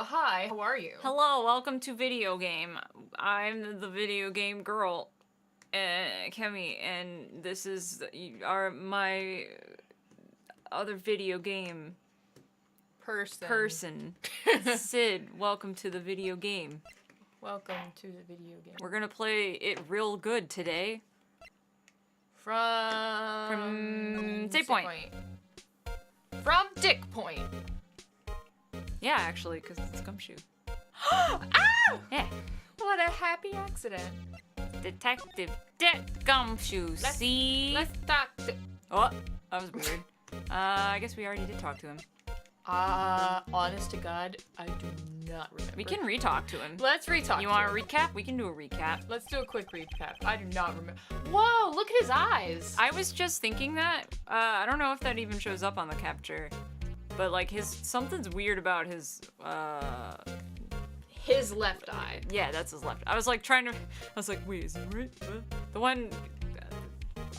Hi, how are you? Hello, welcome to Video Game. I'm the video game girl, Kemi, and this is my other video game person. Cid, welcome to the video game. Welcome to the video game. We're gonna play it real good today. From Save Point. From Dick Point. Yeah, actually, because it's Gumshoe. Ow! Yeah. What a happy accident. Detective Dick Gumshoe, see? Let's talk to... Oh, that was weird. I guess we already did talk to him. Honest to God, I do not remember. We can re-talk to him. Let's re-talk. You want a recap? We can do a recap. Let's do a quick recap. I do not remember. Whoa, look at his eyes. I was just thinking that. I don't know if that even shows up on the capture. But like something's weird about his left eye. Yeah, that's his left. I was like, wait, is he right? The one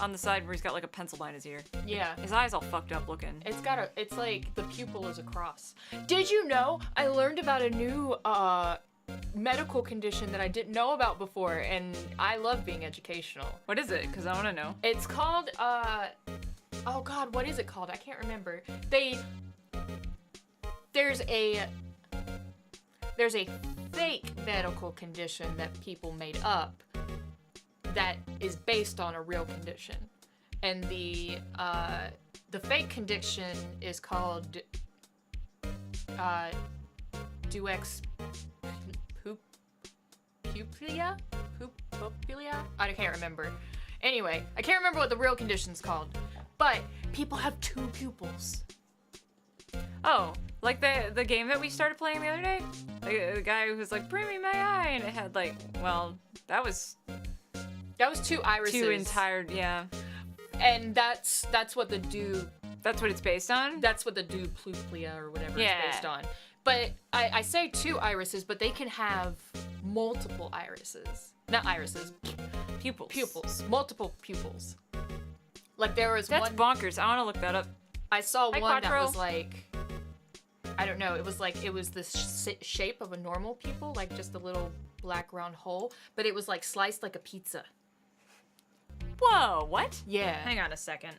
on the side where he's got like a pencil behind his ear. Yeah. His eye's all fucked up looking. It's like the pupil is a cross. Did you know I learned about a new medical condition that I didn't know about before, and I love being educational. What is it? Because I want to know. It's called oh God, what is it called? I can't remember. There's a fake medical condition that people made up that is based on a real condition, and the fake condition is called pupilla? I can't remember. Anyway, I can't remember what the real condition's called, but people have two pupils. Oh, like the game that we started playing the other day? The guy who was like, bring me my eye, and it had like, well, that was two irises. Two entire, yeah. And that's what the That's what it's based on? That's what the duplia or whatever is based on. But I say two irises, but they can have multiple irises. Not irises. Pupils. Pupils. Multiple pupils. Like there was That's bonkers. I want to look that up. I saw one Quattro. that was like, I don't know, it was the shape of a normal pupil, like just a little black round hole, but it was like sliced like a pizza. Whoa, what? Yeah. Hang on a second.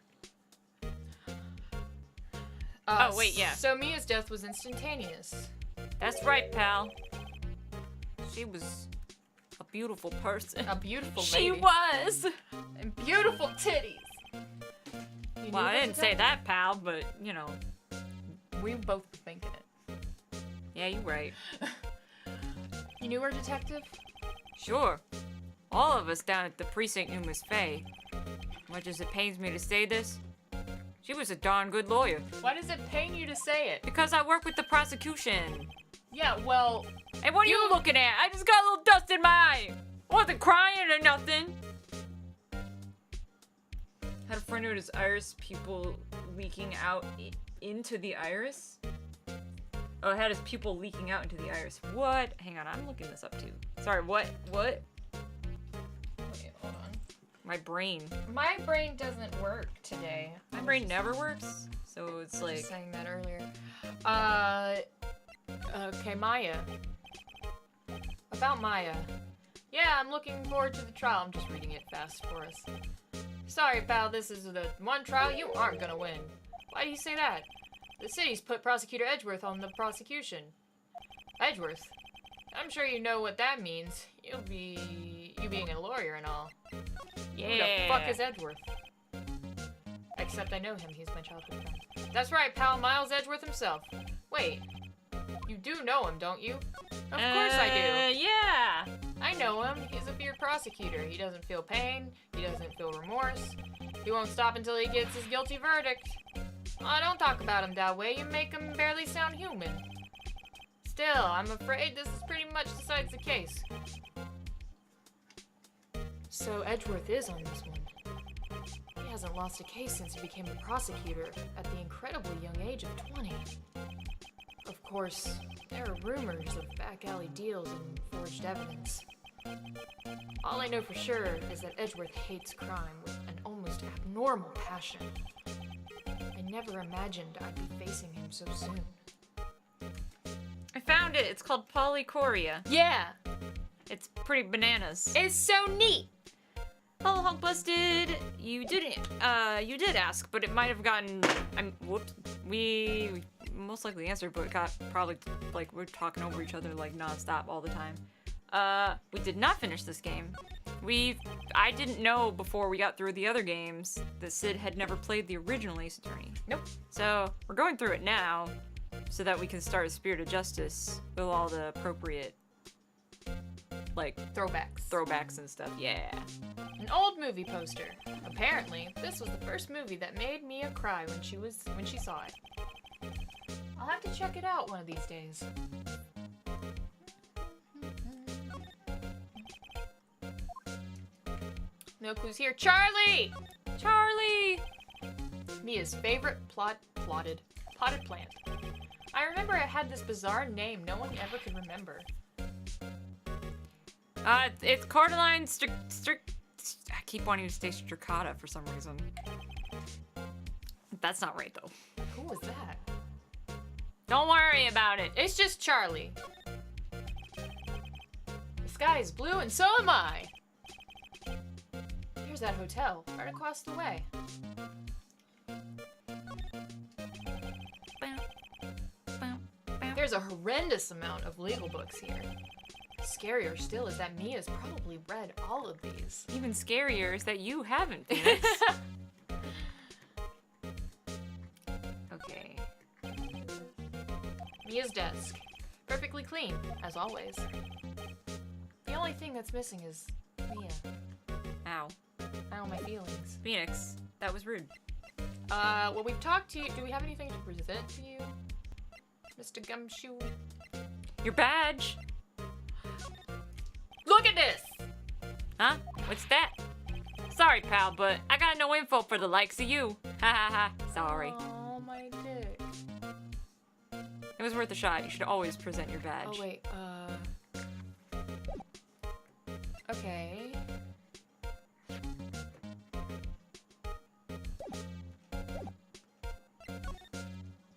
Oh, wait, yeah. So Mia's death was instantaneous. That's right, pal. She was a beautiful person. A beautiful lady. She was! And beautiful titties. Well, I didn't say that, pal, but, you know. We both were thinking it. Yeah, you're right. You knew her, detective? Sure. All of us down at the precinct knew Miss Faye. Much as it pains me to say this, she was a darn good lawyer. Why does it pain you to say it? Because I work with the prosecution. Yeah, well... Hey, what are you looking at? I just got a little dust in my eye. I wasn't crying or nothing. Had a friend who had his iris pupil leaking out into the iris. Oh, it had his pupil leaking out into the iris. What? Hang on, I'm looking this up too. Sorry, what? Wait, hold on. My brain. My brain doesn't work today. My brain never works, so it's like... I was just saying that earlier. Okay, Maya. About Maya. Yeah, I'm looking forward to the trial. I'm just reading it fast for us. Sorry, pal, this is the one trial you aren't gonna win. Why do you say that? The city's put Prosecutor Edgeworth on the prosecution. Edgeworth? I'm sure you know what that means. You being a lawyer and all. Yeah. Who the fuck is Edgeworth? Except I know him, he's my childhood friend. That's right, pal, Miles Edgeworth himself. Wait, you do know him, don't you? Of course I do. Yeah. I know him. He's a feared prosecutor. He doesn't feel pain. He doesn't feel remorse. He won't stop until he gets his guilty verdict. Oh, don't talk about him that way. You make him barely sound human. Still, I'm afraid this is pretty much decides the case. So Edgeworth is on this one. He hasn't lost a case since he became a prosecutor at the incredibly young age of 20. Of course, there are rumors of back alley deals and forged evidence. All I know for sure is that Edgeworth hates crime with an almost abnormal passion. I never imagined I'd be facing him so soon. I found found it. It's called polychoria. Yeah, It's pretty bananas. it's so neat. Hello, Hulk Busted. You did ask, but it might have gotten. Whoops. We most likely answered, but it got probably like we're talking over each other like nonstop all the time. We did not finish this game. I didn't know before we got through the other games that Cid had never played the original Ace Attorney. Nope. So we're going through it now, so that we can start a Spirit of Justice with all the appropriate, like Throwbacks. and stuff. Yeah. An old movie poster. Apparently, this was the first movie that made Mia cry when she saw it. I'll have to check it out one of these days. No clues here. Charlie! Charlie. Mia's favorite potted plant. I remember it had this bizarre name no one ever could remember. It's Cordyline I keep wanting to say stricata for some reason. That's not right though. Who was that? Don't worry about it. It's just Charlie. The sky is blue and so am I. Here's that hotel, right across the way. There's a horrendous amount of legal books here. Scarier still is that Mia's probably read all of these. Even scarier is that you haven't, Phoenix. Okay. Mia's desk. Perfectly clean, as always. The only thing that's missing is Mia. Ow. Ow, my feelings. Phoenix, that was rude. Well, we've talked to you. Do we have anything to present to you, Mr. Gumshoe? Your badge. Look at this! Huh? What's that? Sorry, pal, but I got no info for the likes of you. Ha ha ha. Sorry. Oh, my dick. It was worth a shot. You should always present your badge. Oh, wait, okay.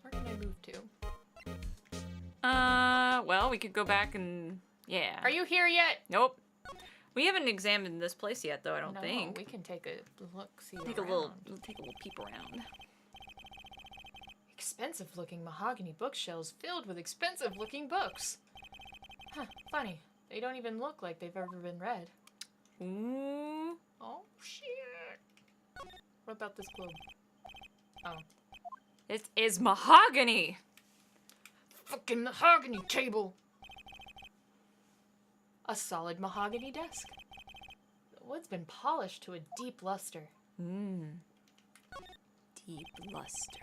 Where can I move to? Well, we could go back and... Yeah. Are you here yet? Nope. We haven't examined this place yet, though, I don't No, think. we can take a look, see Take around. a little peep around. Expensive-looking mahogany bookshelves filled with expensive-looking books. Huh, funny. They don't even look like they've ever been read. Ooh. Oh, shit. What about this globe? Oh. It is mahogany! Fucking mahogany table! A solid mahogany desk. The wood's been polished to a deep luster. Deep luster.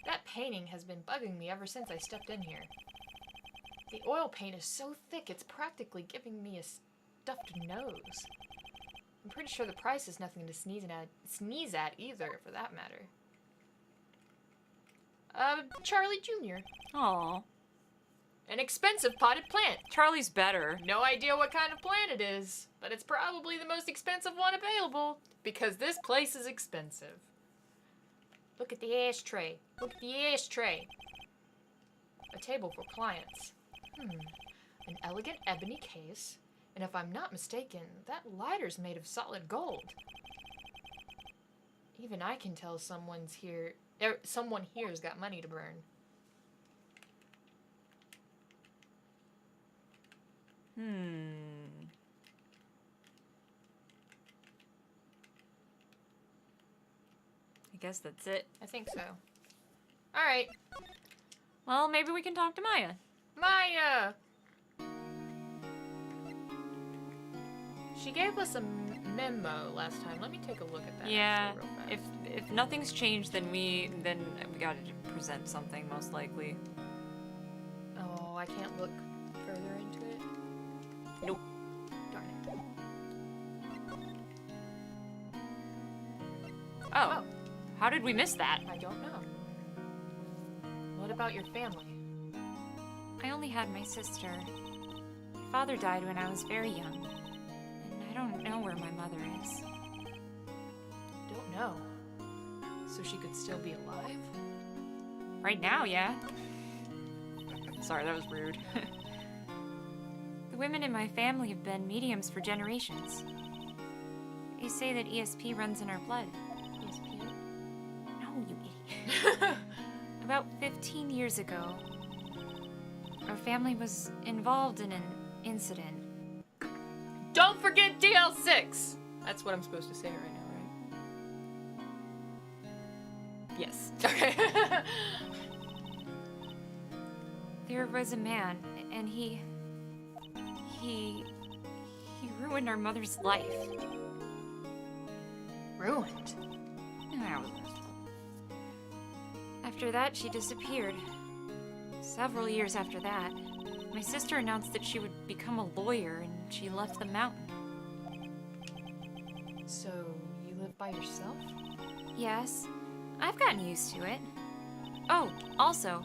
That painting has been bugging me ever since I stepped in here. The oil paint is so thick it's practically giving me a stuffed nose. I'm pretty sure the price is nothing to sneeze at either, for that matter. Charlie Jr. Aw. An expensive potted plant. Charlie's better. No idea what kind of plant it is, but it's probably the most expensive one available, because this place is expensive. Look at the ashtray. Look at the ashtray. A table for clients. An elegant ebony case, and if I'm not mistaken, that lighter's made of solid gold. Even I can tell someone here's got money to burn. I guess that's it. I think so. Alright. Well, maybe we can talk to Maya. Maya! She gave us a memo last time. Let me take a look at that. Yeah. actually real fast. If nothing's changed, then we gotta present something most likely. Oh, I can't look further into it. Nope. Darn it. Oh. How did we miss that? I don't know. What about your family? I only had my sister. My father died when I was very young. And I don't know where my mother is. Don't know. So she could still be alive? Right now, yeah. Sorry, that was rude. The women in my family have been mediums for generations. They say that ESP runs in our blood. ESP? No, you idiot. About 15 years ago, our family was involved in an incident. Don't forget DL6! That's what I'm supposed to say right now, right? Yes. Okay. There was a man, and he ruined our mother's life. Ruined. That was messed up. After that, she disappeared. Several years after that, my sister announced that she would become a lawyer, and she left the mountain. So, you live by yourself? Yes, I've gotten used to it. Oh, also,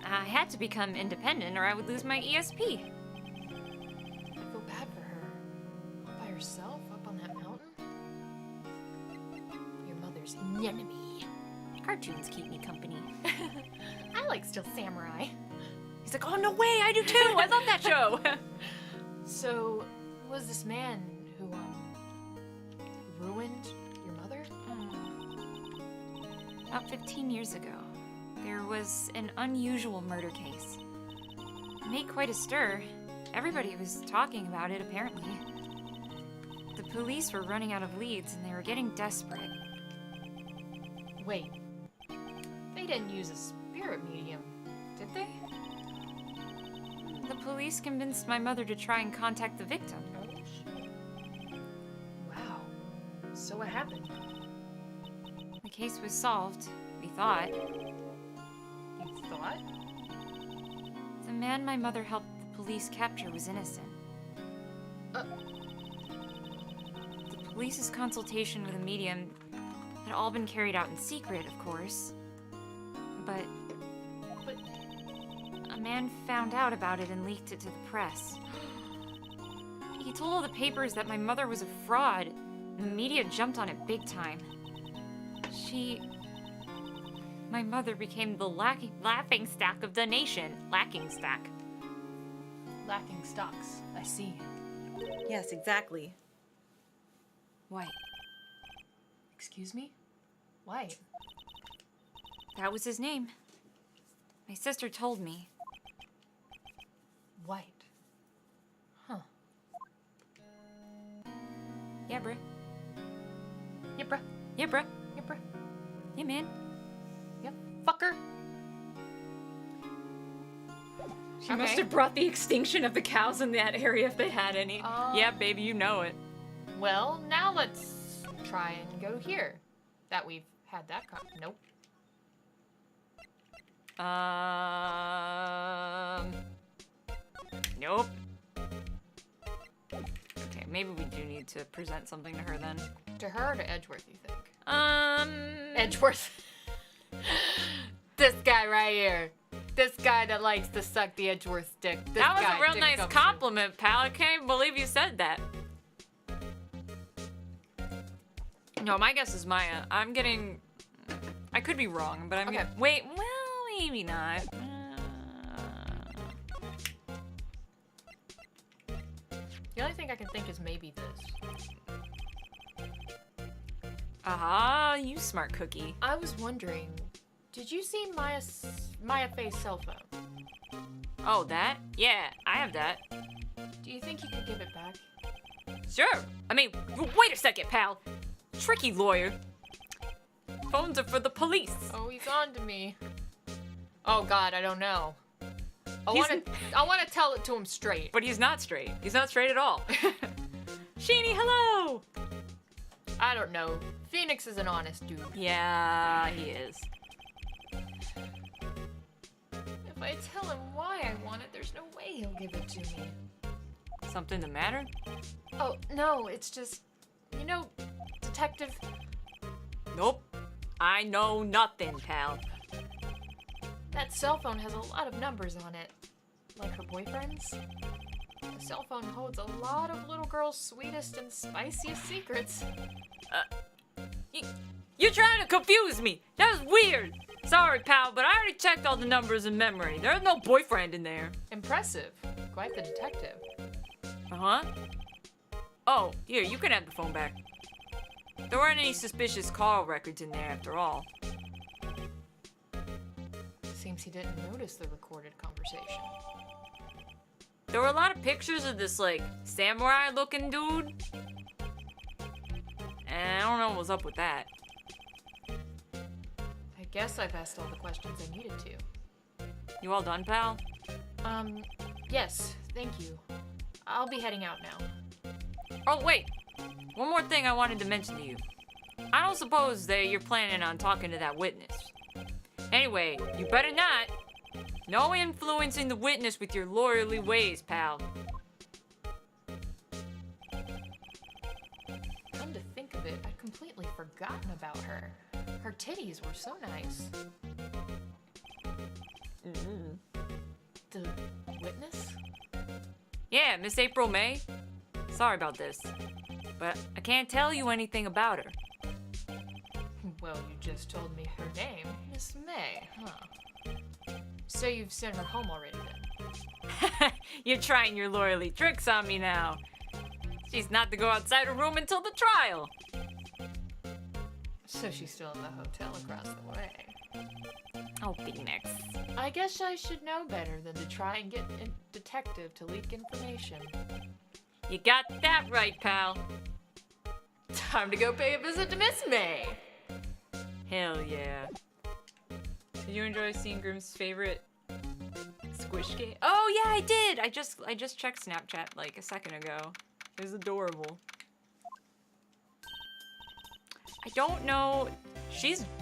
I had to become independent or I would lose my ESP. I feel bad for her. All by herself, up on that mountain? Your mother's enemy. Cartoons keep me company. I like Still Samurai. He's like, oh, no way, I do too. I love that show. So, who was this man who, ruined your mother? About 15 years ago, there was an unusual murder case. It made quite a stir. Everybody was talking about it, apparently. The police were running out of leads, and they were getting desperate. Wait. They didn't use a spirit medium, did they? The police convinced my mother to try and contact the victim. Oh, shit. Wow. So what happened? The case was solved, we thought. You thought? The man my mother helped the police capture was innocent. Uh. The police's consultation with a medium had all been carried out in secret, of course. But a man found out about it and leaked it to the press. He told all the papers that my mother was a fraud, and the media jumped on it big time. My mother became the laughing stock of the nation. Lacking stock. Lacking stocks. I see. Yes, exactly. White. Excuse me? White. That was his name. My sister told me. White. Huh. Yeah, bruh. Yeah, bruh. Yeah, bruh. Yeah, bruh. Yeah, man. Yep. Fucker. She must have brought the extinction of the cows in that area if they had any. Yeah, baby, you know it. Well, now let's try and go here. That we've had that nope. Nope. Okay, maybe we do need to present something to her then. To her or to Edgeworth, you think? Edgeworth. This guy right here. This guy that likes to suck the Edgeworth dick. This That was guy, a real dick nice comes compliment, pal. I can't believe you said that. No, my guess is Maya. I'm getting... I could be wrong, but I'm Okay. getting... Wait, well, maybe not. The only thing I can think is maybe this. Aha, you smart cookie. I was wondering, did you see Maya Faye's cell phone? Oh, that? Yeah, I have that. Do you think you could give it back? Sure. I mean, wait a second, pal. Tricky lawyer. Phones are for the police. Oh, he's on to me. Oh God, I don't know. I He's- want to tell it to him straight. But he's not straight. He's not straight at all. Sheeny, hello! I don't know. Phoenix is an honest dude. Yeah, he is. If I tell him why I want it, there's no way he'll give it to me. Something the matter? Oh, no, it's just, you know, Detective... Nope. I know nothing, pal. That cell phone has a lot of numbers on it. Like her boyfriend's. The cell phone holds a lot of little girls' sweetest and spiciest secrets. You're trying to confuse me. That was weird. Sorry, pal, but I already checked all the numbers in memory. There's no boyfriend in there. Impressive. Quite the detective. Uh-huh. Oh, here, you can have the phone back. There weren't any suspicious call records in there after all. Seems he didn't notice the recorded conversation. There were a lot of pictures of this, like, samurai-looking dude. And I don't know what's up with that. I guess I've asked all the questions I needed to. You all done, pal? Yes, thank you. I'll be heading out now. Oh, wait. One more thing I wanted to mention to you. I don't suppose that you're planning on talking to that witness. Anyway, you better not. No influencing the witness with your lawyerly ways, pal. Come to think of it, I'd completely forgotten about her. Her titties were so nice. The witness? Yeah, Miss April May. Sorry about this, but I can't tell you anything about her. Well, you just told me her name, Miss May, huh? So you've sent her home already then? You're trying your lawyerly tricks on me now. She's not to go outside her room until the trial. So she's still in the hotel across the way. Oh, Phoenix. I guess I should know better than to try and get a detective to leak information. You got that right, pal. Time to go pay a visit to Miss May. Hell yeah. Did you enjoy seeing Grimm's favorite squish game? Oh yeah, I did. I just checked Snapchat like a second ago. It was adorable. I don't know.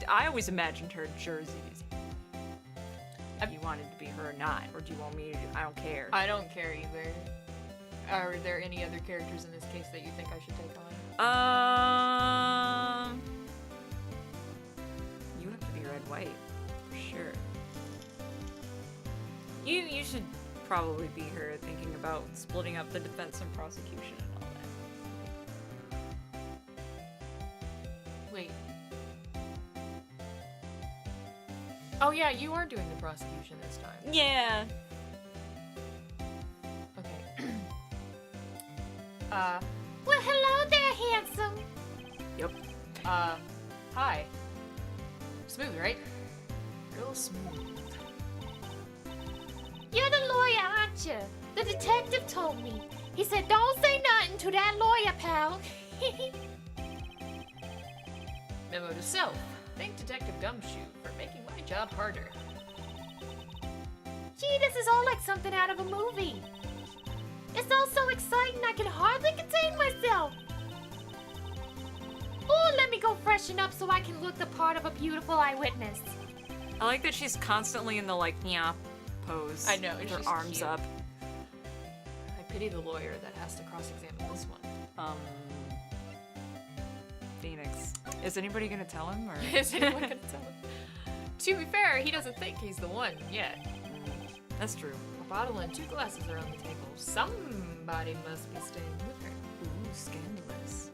I always imagined her jerseys. If you wanted to be her or not, or do you want me to? I don't care. I don't care either. Are there any other characters in this case that you think I should take on? You have to be red white, for sure. You should probably be her, thinking about splitting up the defense and prosecution and all that. Wait. Oh yeah, you are doing the prosecution this time. Yeah. Okay. Well, hello there, handsome. Yep. Hi. Smooth, right? Real smooth. You're the lawyer, aren't you? The detective told me. He said, don't say nothing to that lawyer, pal. Memo to self. Thank Detective Gumshoe for making my job harder. Gee, this is all like something out of a movie. It's all so exciting I can hardly contain myself. Oh, let me go freshen up so I can look the part of a beautiful eyewitness. I like that she's constantly in the like yeah pose. I know, with her she's arms cute. up. I pity the lawyer that has to cross-examine this one. Phoenix. Is anybody gonna tell him or? Is anyone gonna tell him? To be fair, he doesn't think he's the one yet. That's true. A bottle and 2 glasses are on the table. Somebody must be staying with her. Ooh, scandalous.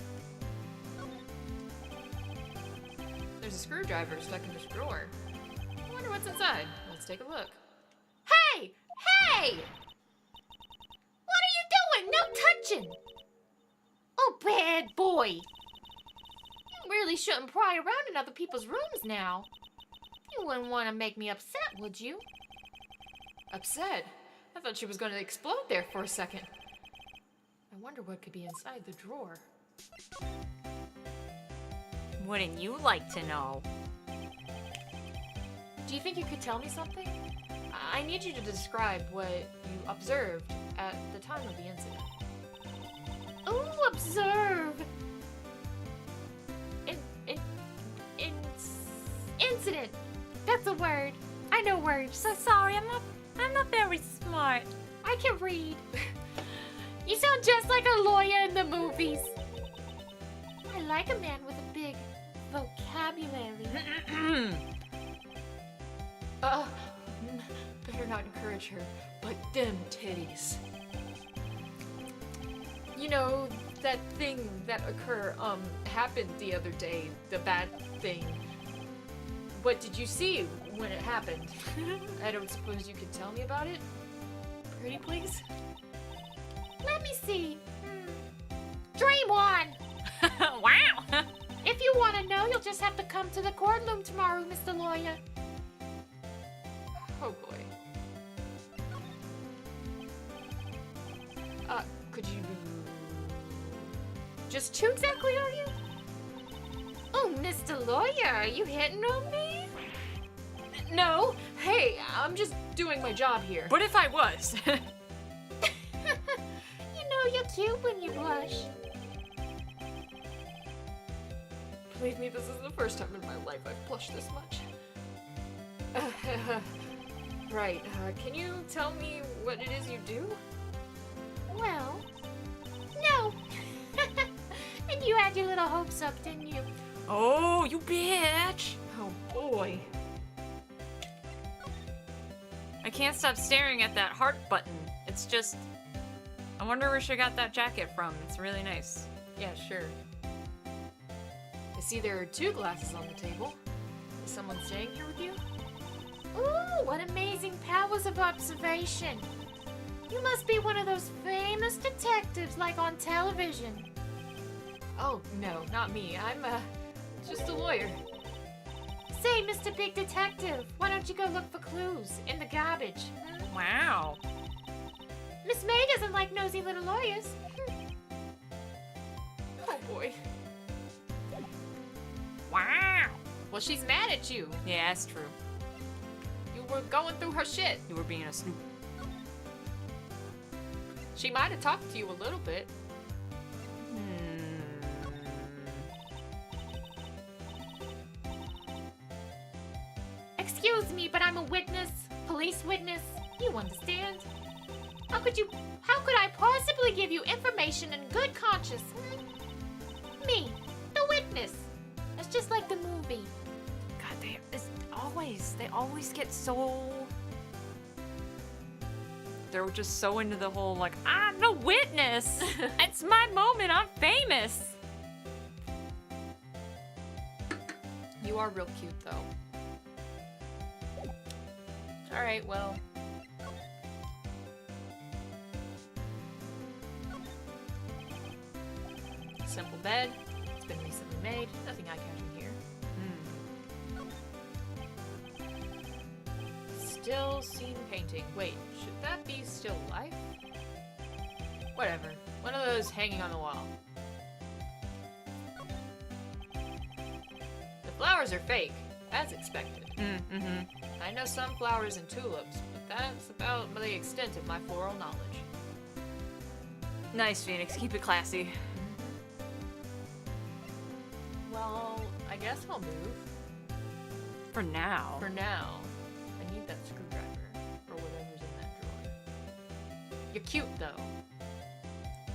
There's a screwdriver stuck in this drawer. I wonder what's inside. Let's take a look. Hey! Hey! What are you doing? No touching! Oh, bad boy. You really shouldn't pry around in other people's rooms now. You wouldn't want to make me upset, would you? Upset? I thought she was going to explode there for a second. I wonder what could be inside the drawer. Wouldn't you like to know? Do you think you could tell me something? I need you to describe what you observed at the time of the incident. Ooh, observe. Incident. That's a word. I know words. So sorry, I'm not very smart. I can read. You sound just like a lawyer in the movies. I like a man with a big vocabulary. Better not encourage her, but them titties. You know, that thing that happened the other day, the bad thing. What did you see when it happened? I don't suppose you could tell me about it? Pretty please? Let me see. Dream one. Wow! If you want to know, you'll just have to come to the courtroom tomorrow, Mr. Lawyer. Oh boy. Could you... Just two exactly, are you? Oh, Mr. Lawyer, are you hitting on me? No! Hey, I'm just doing my job here. What if I was? You know you're cute when you blush. Believe me, this is the first time in my life I've blushed this much. Right, can you tell me what it is you do? Well, no. And you had your little hopes up, didn't you? Oh, you bitch! Oh boy. I can't stop staring at that heart button. It's just... I wonder where she got that jacket from. It's really nice. Yeah, sure. I see there are two glasses on the table. Is someone staying here with you? Ooh, what amazing powers of observation. You must be one of those famous detectives like on television. Oh, no, not me. I'm, just a lawyer. Say, Mr. Big Detective, why don't you go look for clues in the garbage? Wow. Miss May doesn't like nosy little lawyers. Oh boy. Wow. Well, she's mad at you. Yeah, that's true. You were going through her shit. You were being a snoop. She might have talked to you a little bit. Excuse me, but I'm a witness, police witness. You understand? How could I possibly give you information in good conscience? Me, the witness. It's just like the movie. God, they always get so... They're just so into the whole, like, I'm the witness! It's my moment, I'm famous! You are real cute, though. Alright, well... Simple bed. It's been recently made. Nothing eye-catching here. Still scene painting. Wait, should that be still life? Whatever. One of those hanging on the wall. The flowers are fake, as expected. I know sunflowers and tulips, but that's about the extent of my floral knowledge. Nice, Phoenix. Keep it classy. Well, I guess I'll move. For now. For now. I need that screwdriver, or whatever's in that drawer. You're cute, though.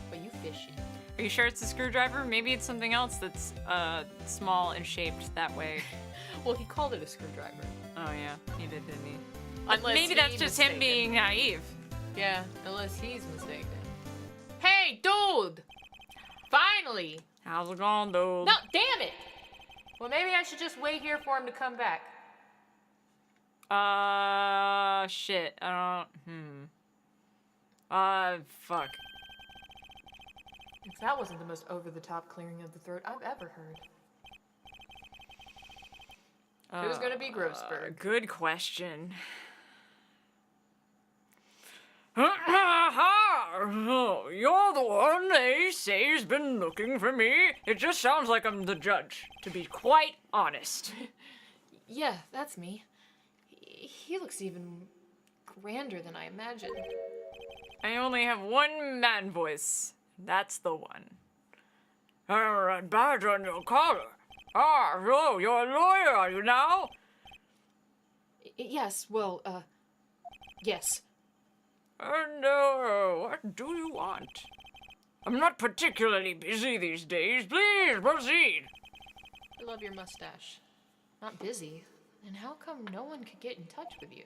But you fishy. Are you sure it's a screwdriver? Maybe it's something else that's small and shaped that way. Well, he called it a screwdriver. Oh yeah, he did, didn't he? Unless Maybe that's he's just mistaken. him being naive. Yeah, unless he's mistaken. Hey, dude! Finally! How's it going, dude? No, damn it! Well, maybe I should just wait here for him to come back. Shit. Fuck. If that wasn't the most over-the-top clearing of the throat I've ever heard. Who's gonna be Grossberg? Good question. You're the one they say's been looking for me. It just sounds like I'm the judge, to be quite honest. Yeah, that's me. He looks even grander than I imagined. I only have one man voice. That's the one. A badge on your collar. Ah, so you're a lawyer, are you now? Yes, well, yes. And, what do you want? I'm not particularly busy these days. Please, proceed. I love your mustache. Not busy. Then how come no one could get in touch with you?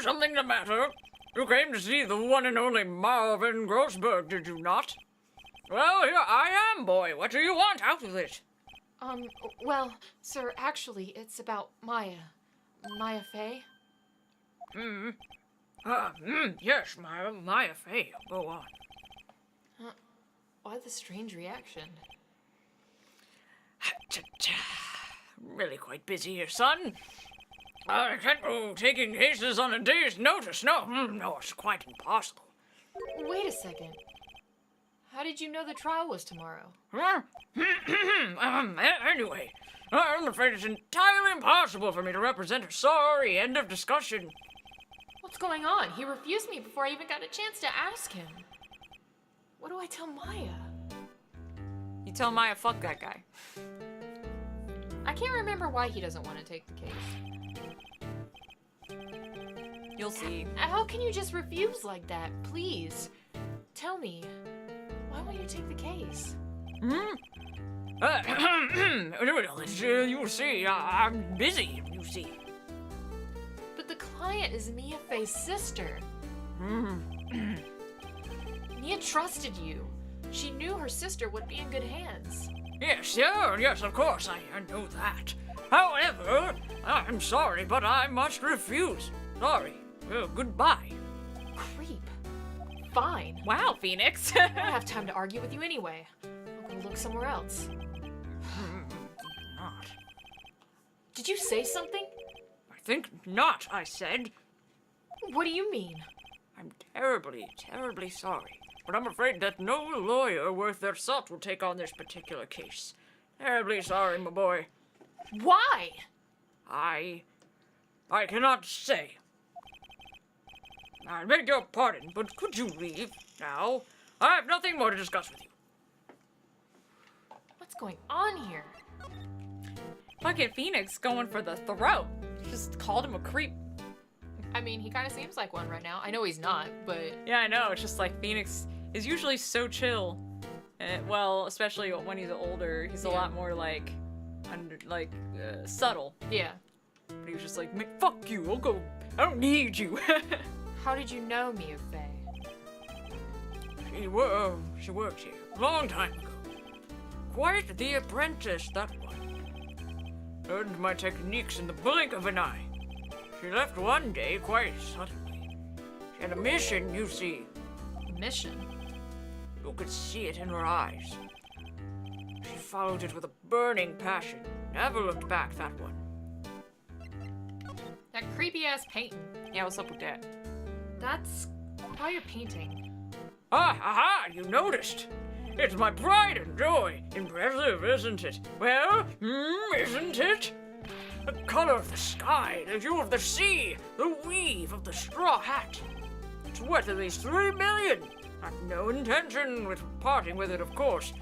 Something the matter? You came to see the one and only Marvin Grossberg, did you not? Well, here I am, boy. What do you want out of it? Well, sir, actually, it's about Maya. Maya Fey? Yes, Maya Fey. Go on. Why the strange reaction? Really quite busy here, son. I can't go taking cases on a day's notice. No, it's quite impossible. Wait a second. How did you know the trial was tomorrow? Huh? Anyway, I'm afraid it's entirely impossible for me to represent her. Sorry, end of discussion. What's going on? He refused me before I even got a chance to ask him. What do I tell Maya? You tell Maya, fuck that guy. I can't remember why he doesn't want to take the case. You'll see. How can you just refuse like that? Please, tell me. Why won't you take the case? You see, I'm busy, you see. But the client is Mia Fey's sister. Mia trusted you. She knew her sister would be in good hands. Yes, of course, I know that. However, I'm sorry, but I must refuse. Sorry. Goodbye. Creep. Fine. Wow, Phoenix. I don't have time to argue with you anyway. I'll go look somewhere else. Not. Did you say something? I think not, I said. What do you mean? I'm terribly, terribly sorry. But I'm afraid that no lawyer worth their salt will take on this particular case. Terribly sorry, my boy. Why? I cannot say. I beg your pardon, but could you leave now? I have nothing more to discuss with you. What's going on here? Fucking Phoenix going for the throat. Just called him a creep. I mean, he kind of seems like one right now. I know he's not, but... Yeah, I know. It's just like Phoenix is usually so chill. Well, especially when he's older, he's a lot more like, subtle. Yeah. But he was just like, fuck you, I'll go. I don't need you. How did you know Mia Fey? She worked here a long time ago. Quite the apprentice, that one. Learned my techniques in the blink of an eye. She left one day quite suddenly. She had a mission, you see. Mission? You could see it in her eyes. She followed it with a burning passion. Never looked back, that one. That creepy-ass painting. Yeah, what's up with that? That's quite a painting. Aha, you noticed. It's my pride and joy. Impressive, isn't it? Well, isn't it? The color of the sky, the hue of the sea, the weave of the straw hat. It's worth at least 3 million. I've no intention with parting with it, of course.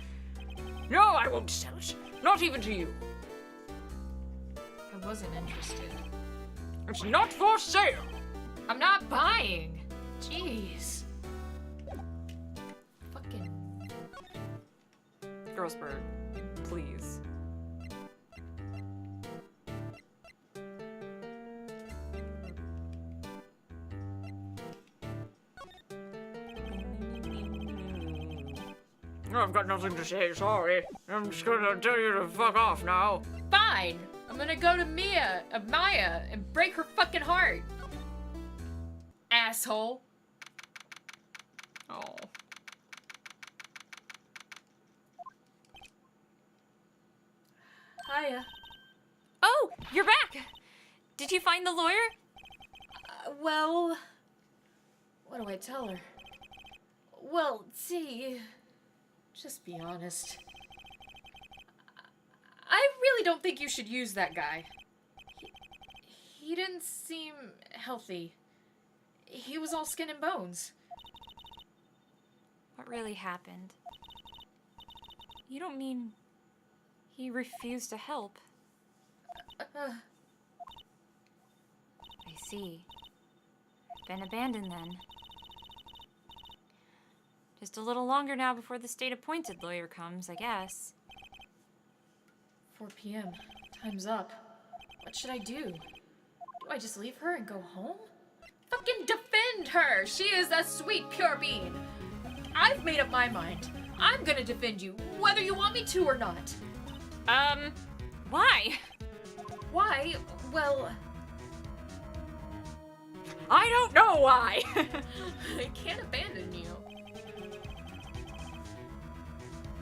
No, I won't sell it. Not even to you. I wasn't interested. It's not for sale. I'm not buying. Jeez. Fucking... Grossberg, please. I've got nothing to say, sorry. I'm just gonna tell you to fuck off now. Fine. I'm gonna go to Maya, and break her fucking heart. Asshole. Oh. Hiya. Oh, you're back! Did you find the lawyer? Well... What do I tell her? Well, see... Just be honest. I really don't think you should use that guy. He didn't seem healthy. He was all skin and bones. What really happened? You don't mean he refused to help? I see. Been abandoned then. Just a little longer now before the state-appointed lawyer comes, I guess. 4 p.m. Time's up. What should I do? Do I just leave her and go home? Fucking defend her! She is a sweet, pure being. I've made up my mind. I'm gonna defend you, whether you want me to or not. Why? Why? Well, I don't know why. I can't abandon you.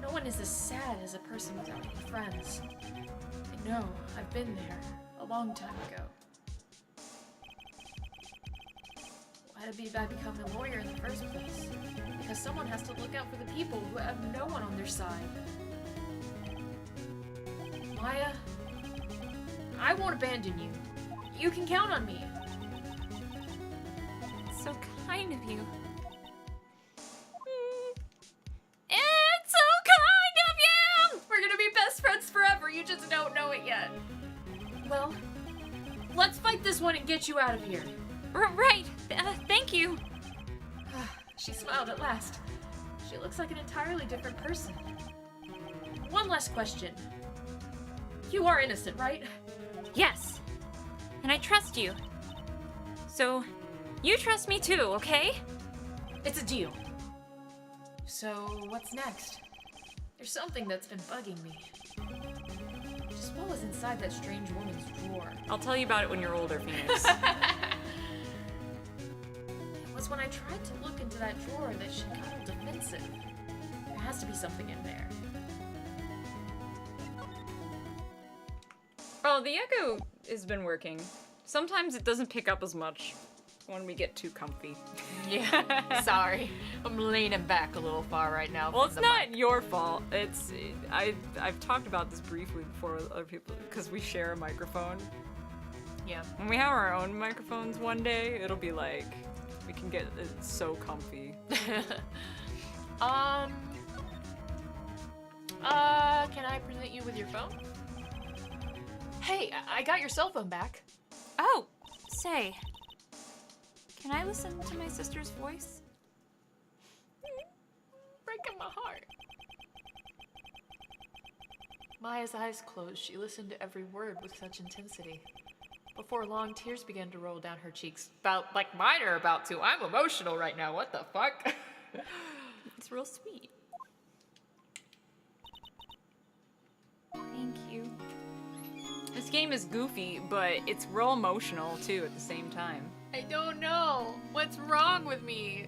No one is as sad as a person without any friends. I know, I've been there a long time ago. Why did I become a lawyer in the first place? Because someone has to look out for the people who have no one on their side. Maya, I won't abandon you. You can count on me. So kind of you. It's so kind of you! We're gonna be best friends forever, you just don't know it yet. Well, let's fight this one and get you out of here. Right. Thank you. She smiled at last. She looks like an entirely different person. One last question. You are innocent, right? Yes. And I trust you. So, you trust me too, okay? It's a deal. So, what's next? There's something that's been bugging me. Just what was inside that strange woman's drawer? I'll tell you about it when you're older, Phoenix. It was when I tried to look into that drawer that she got all defensive. There has to be something in there. Oh, the echo has been working. Sometimes it doesn't pick up as much when we get too comfy. Yeah, sorry. I'm leaning back a little far right now. Well, it's not your fault. I've talked about this briefly before with other people because we share a microphone. Yeah. When we have our own microphones one day, it'll be like we can get it's so comfy. Can I present you with your phone? Hey, I got your cell phone back. Oh, say. Can I listen to my sister's voice? Breaking my heart. Maya's eyes closed. She listened to every word with such intensity. Before long, tears began to roll down her cheeks. About like mine are about to. I'm emotional right now. What the fuck? It's real sweet. Thank you. This game is goofy, but it's real emotional too at the same time. I don't know. What's wrong with me?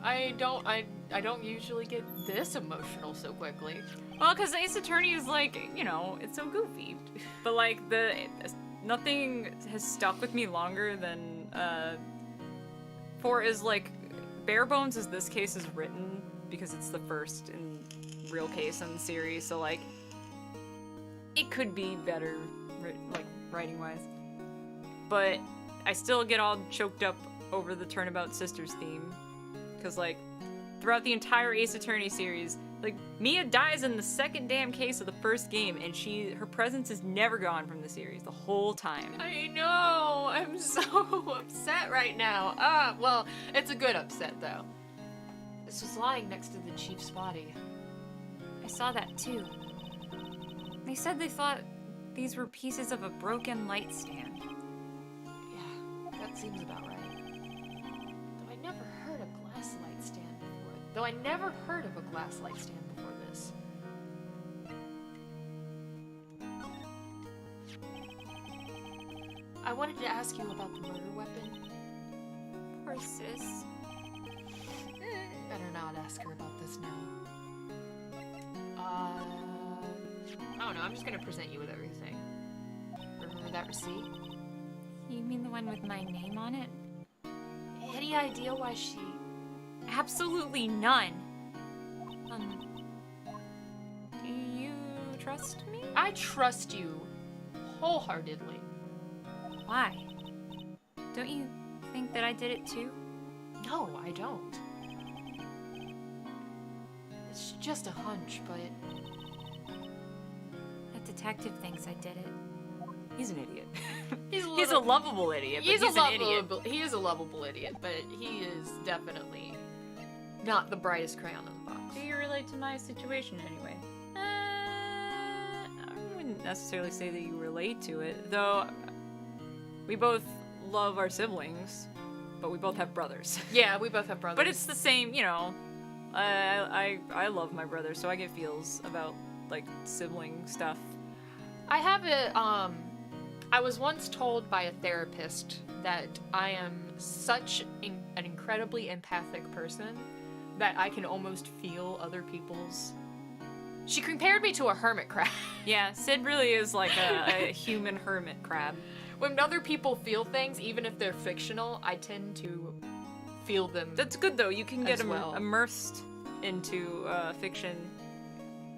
I don't usually get this emotional so quickly. Well, because Ace Attorney is like, you know, it's so goofy. But like nothing has stuck with me longer than 4 is like bare bones as this case is written because it's the first and real case in the series. So like it could be better, like writing wise. But I still get all choked up over the Turnabout Sisters theme. Because, like, throughout the entire Ace Attorney series, like, Mia dies in the second damn case of the first game, and her presence is never gone from the series the whole time. I know. I'm so upset right now. Well, it's a good upset, though. This was lying next to the chief's body. I saw that too. They said they thought these were pieces of a broken light stand. Yeah, that seems about right. Though I never heard of a glass light stand before this. I wanted to ask you about the murder weapon. Poor sis. Better not ask her about this now. I don't know, I'm just gonna present you with everything. Remember that receipt? You mean the one with my name on it? Any idea why she... Absolutely none. Do you trust me? I trust you wholeheartedly. Why? Don't you think that I did it too? No, I don't. It's just a hunch, but... That detective thinks I did it. He's an idiot. He's a lovable idiot, but he's an idiot. He is a lovable idiot, but he is definitely not the brightest crayon in the box. Do you relate to my situation anyway? I wouldn't necessarily say that you relate to it, though we both love our siblings, but we both have brothers. Yeah, we both have brothers. But it's the same, you know. I love my brother, so I get feels about like sibling stuff. I have I was once told by a therapist that I am such an incredibly empathic person that I can almost feel other people's... She compared me to a hermit crab. Yeah, Cid really is like a human hermit crab. When other people feel things, even if they're fictional, I tend to feel them. That's good though. You can get As well. immersed into fiction.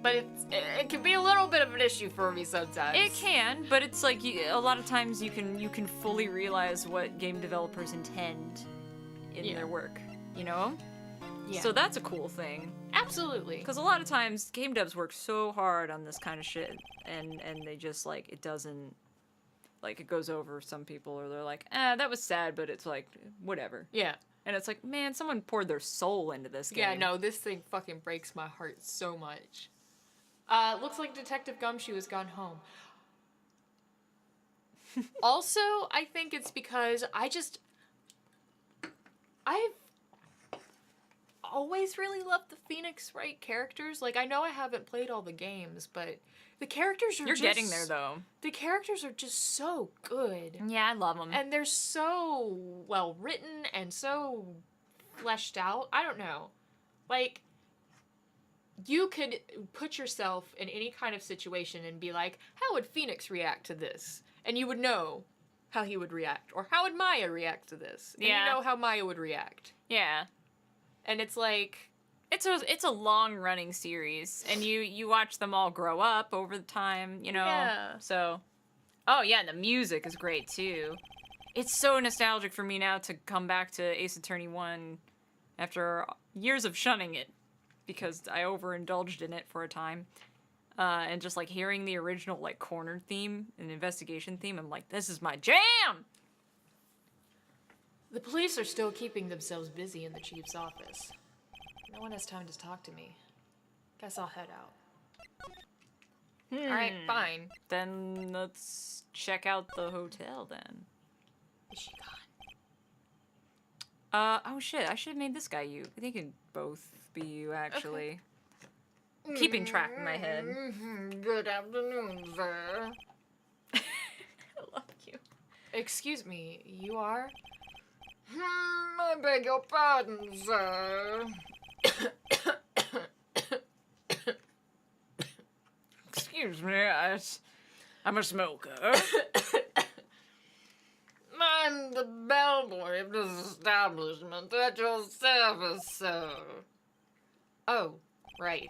But it can be a little bit of an issue for me sometimes. It can, but it's like a lot of times you can fully realize what game developers intend in their work. You know? Yeah. So that's a cool thing. Absolutely. Because a lot of times game devs work so hard on this kind of shit, and they just like it doesn't. Like, it goes over some people, or they're like, that was sad, but it's like, whatever. Yeah. And it's like, man, someone poured their soul into this game. Yeah, no, this thing fucking breaks my heart so much. Looks like Detective Gumshoe has gone home. Also, I think it's because I've always really loved the Phoenix Wright characters. Like, I know I haven't played all the games, but the characters are You're getting there, though. The characters are just so good. Yeah, I love them. And they're so well written and so fleshed out. I don't know. Like, you could put yourself in any kind of situation and be like, how would Phoenix react to this? And you would know how he would react. Or how would Maya react to this? And you know how Maya would react. Yeah. And it's like... It's a long-running series, and you watch them all grow up over the time, you know? Yeah. So... Oh, yeah, and the music is great, too. It's so nostalgic for me now to come back to Ace Attorney 1 after years of shunning it, because I overindulged in it for a time. And just, like, hearing the original, like, cornered theme and investigation theme, I'm like, this is my jam! The police are still keeping themselves busy in the chief's office. No one has time to talk to me. Guess I'll head out. Alright, fine. Then let's check out the hotel, then. Is she gone? Oh shit, I should have made this guy you. They could both be you, actually. Okay. Keeping track in my head. Good afternoon, sir. I love you. Excuse me, you are? I beg your pardon, sir. Excuse me, I'm a smoker. I'm the bellboy of this establishment at your service, sir. Oh, right.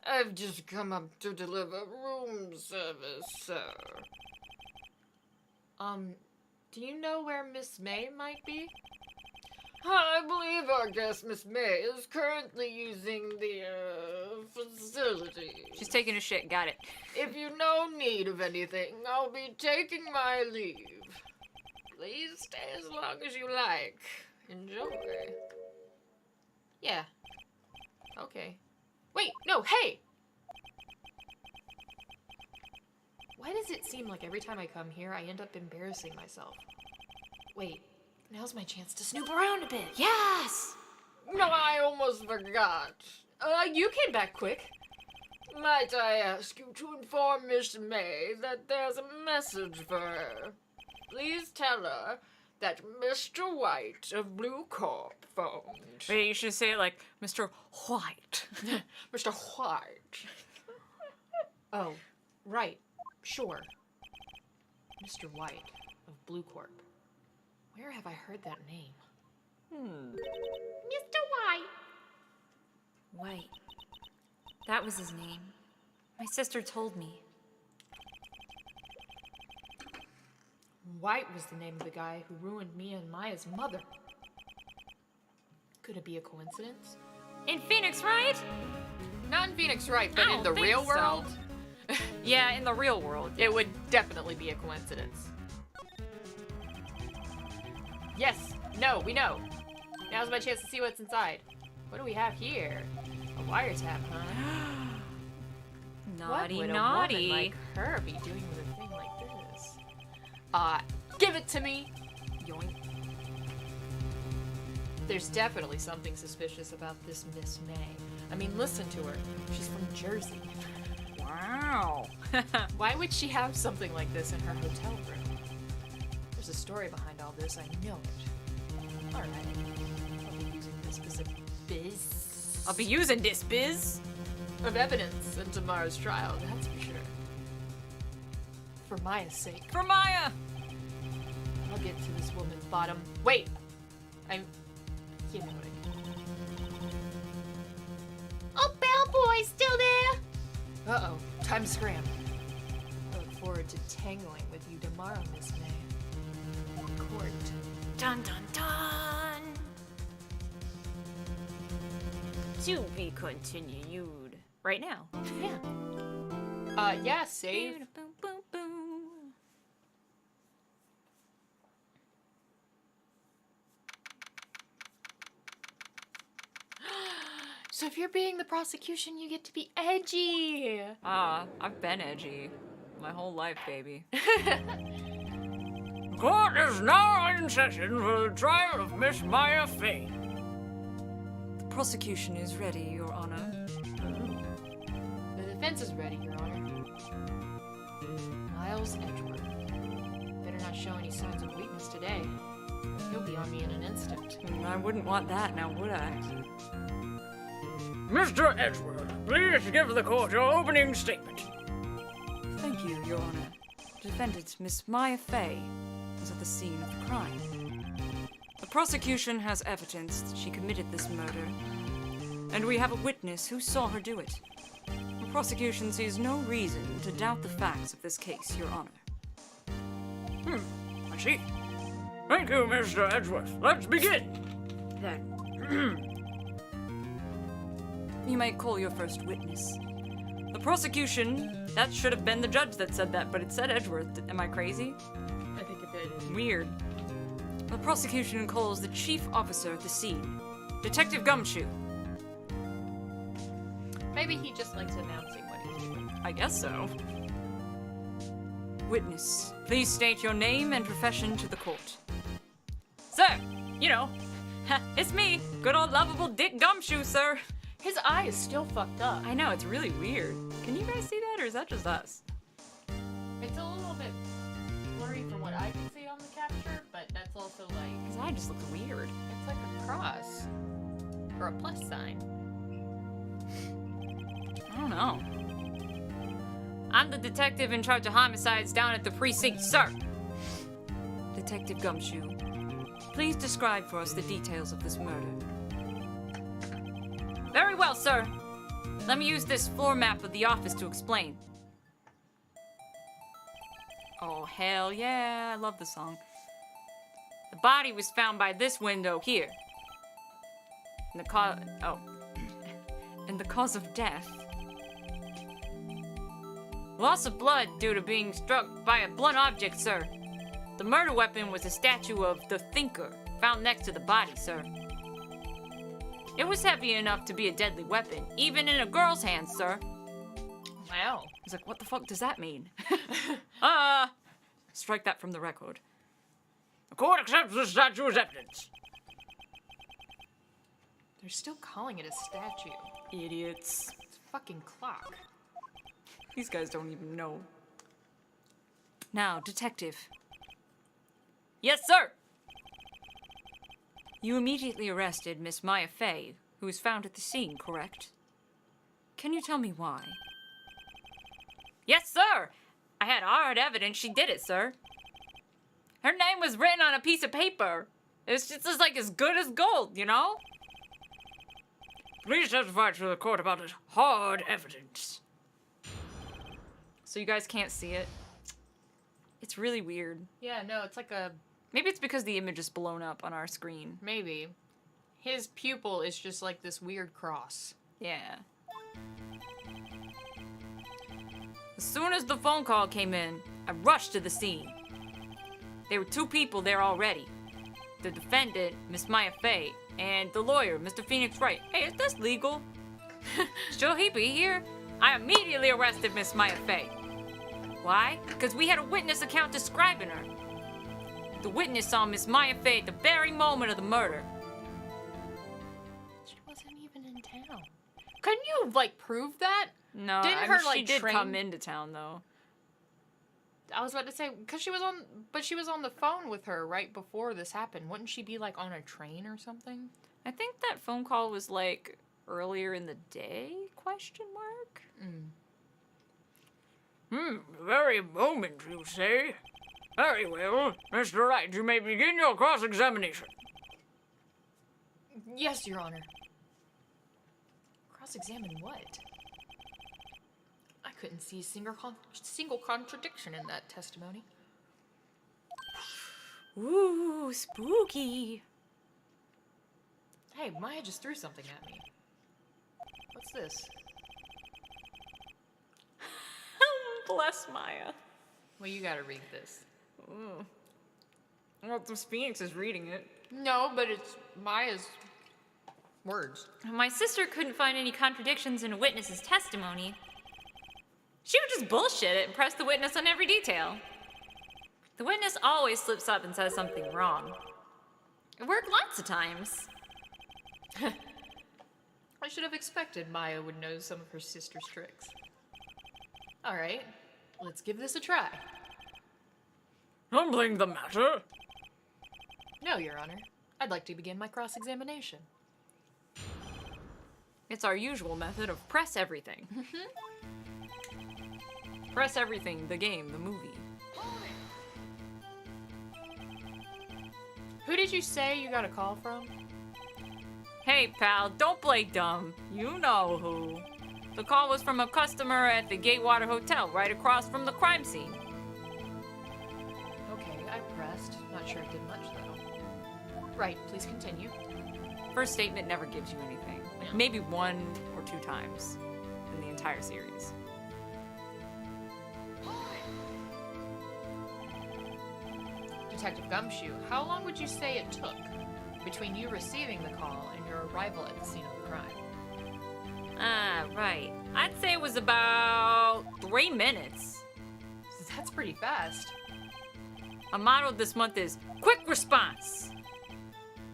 I've just come up to deliver room service, sir. Do you know where Miss May might be? I believe our guest, Miss May, is currently using the, facility. She's taking a shit, got it. If you know need of anything, I'll be taking my leave. Please stay as long as you like. Enjoy. Yeah. Okay. Wait, no, hey! Why does it seem like every time I come here, I end up embarrassing myself? Wait, now's my chance to snoop around a bit. Yes! No, I almost forgot. You came back quick. Might I ask you to inform Miss May that there's a message for her? Please tell her that Mr. White of Blue Corp phoned. Wait, you should say it like Mr. White. Mr. White. Oh, right. Sure. Mr. White of Blue Corp. Where have I heard that name? Mr. White. White. That was his name. My sister told me. White was the name of the guy who ruined me and Maya's mother. Could it be a coincidence? In Phoenix, right? Not in Phoenix, right, but I in the don't real think so. world? Yeah, in the real world. It would definitely be a coincidence. Yes. No, we know. Now's my chance to see what's inside. What do we have here? A wiretap, huh? Naughty, What would naughty. a woman like her be doing with a thing like this? Give it to me! Yoink. There's definitely something suspicious about this Miss May. I mean, listen to her. She's from Jersey. Wow. Why would she have something like this in her hotel room? There's a story behind all this, I know it. Alright. I'll be using this specific biz I'll be using this biz. of evidence in tomorrow's trial, that's for sure. For Maya's sake. For Maya. I'll get to this woman's bottom. Wait! You know what I mean. Oh, Bellboy's still there. Uh-oh. Time to scram. I look forward to tangling with you tomorrow, Miss May. Court. Dun dun dun! To be continued. Right now. Yeah. Yeah, save. Boom, boom, boom. So if you're being the prosecution, you get to be edgy. I've been edgy. My whole life, baby. Court is now in session for the trial of Miss Maya Fay. The prosecution is ready, Your Honor. The defense is ready, Your Honor. Miles Edgeworth. Better not show any signs of weakness today. He'll be on me in an instant. I wouldn't want that now, would I? Mr. Edgeworth, please give the court your opening statement. Thank you, Your Honor. Defendant Miss Maya Fay was at the scene of the crime. The prosecution has evidence that she committed this murder, and we have a witness who saw her do it. The prosecution sees no reason to doubt the facts of this case, Your Honor. I see. Thank you, Mr. Edgeworth. Let's begin. Then, you may call your first witness. The prosecution, that should have been the judge that said that, but it said Edgeworth. Am I crazy? I think it did. Weird. The prosecution calls the chief officer at the scene, Detective Gumshoe. Maybe he just likes announcing what he's doing. I guess so. Witness, please state your name and profession to the court. Sir, you know, it's me, good old lovable Dick Gumshoe, sir. His eye is still fucked up. I know, it's really weird. Can you guys see that, or is that just us? It's a little bit blurry from what I can see on the capture, but that's also like... His eye just looks weird. It's like a cross. Or a plus sign. I don't know. I'm the detective in charge of homicides down at the precinct, sir. Detective Gumshoe, please describe for us the details of this murder. Very well, sir. Let me use this floor map of the office to explain. Oh, hell yeah, I love the song. The body was found by this window here. And and the cause of death. Loss of blood due to being struck by a blunt object, sir. The murder weapon was a statue of the Thinker, found next to the body, sir. It was heavy enough to be a deadly weapon, even in a girl's hands, sir. Wow. I was like, what the fuck does that mean? Strike that from the record. The court accepts the statue as evidence. They're still calling it a statue. Idiots. It's a fucking clock. These guys don't even know. Now, detective. Yes, sir! You immediately arrested Miss Maya Fay, who was found at the scene, correct? Can you tell me why? Yes, sir! I had hard evidence she did it, sir. Her name was written on a piece of paper. It's just like as good as gold, you know? Please testify to the court about this hard evidence. So you guys can't see it. It's really weird. Yeah, no, it's like a... Maybe it's because the image is blown up on our screen. Maybe. His pupil is just like this weird cross. Yeah. As soon as the phone call came in, I rushed to the scene. There were two people there already. The defendant, Miss Maya Fay, and the lawyer, Mr. Phoenix Wright. Hey, is this legal? Should he be here? I immediately arrested Miss Maya Fay. Why? Because we had a witness account describing her. The witness saw Miss Maya Fay at the very moment of the murder. She wasn't even in town. Couldn't you, like, prove that? No, Didn't I her, mean, she like, did come train- into town, though. I was about to say, because she was on the phone with her right before this happened. Wouldn't she be, like, on a train or something? I think that phone call was, like, earlier in the day, question mark? Very moment, you say? Very well. Mr. Wright, you may begin your cross-examination. Yes, Your Honor. Cross-examine what? I couldn't see a single contradiction in that testimony. Ooh, spooky. Hey, Maya just threw something at me. What's this? Bless Maya. Well, you gotta read this. Well, the Phoenix is reading it. No, but it's Maya's words. My sister couldn't find any contradictions in a witness's testimony. She would just bullshit it and press the witness on every detail. The witness always slips up and says something wrong. It worked lots of times. I should have expected Maya would know some of her sister's tricks. All right, let's give this a try. Something the matter? No, Your Honor. I'd like to begin my cross-examination. It's our usual method of press everything. Press everything, the game, the movie. Who did you say you got a call from? Hey, pal, don't play dumb. You know who. The call was from a customer at the Gatewater Hotel, right across from the crime scene. Okay, I pressed. Not sure it did much, though. Right, please continue. First statement never gives you anything. Like, maybe 1 or 2 times in the entire series. Detective Gumshoe, how long would you say it took between you receiving the call and your arrival at the scene of the crime? Ah, right. I'd say it was about 3 minutes. That's pretty fast. Our motto this month is quick response.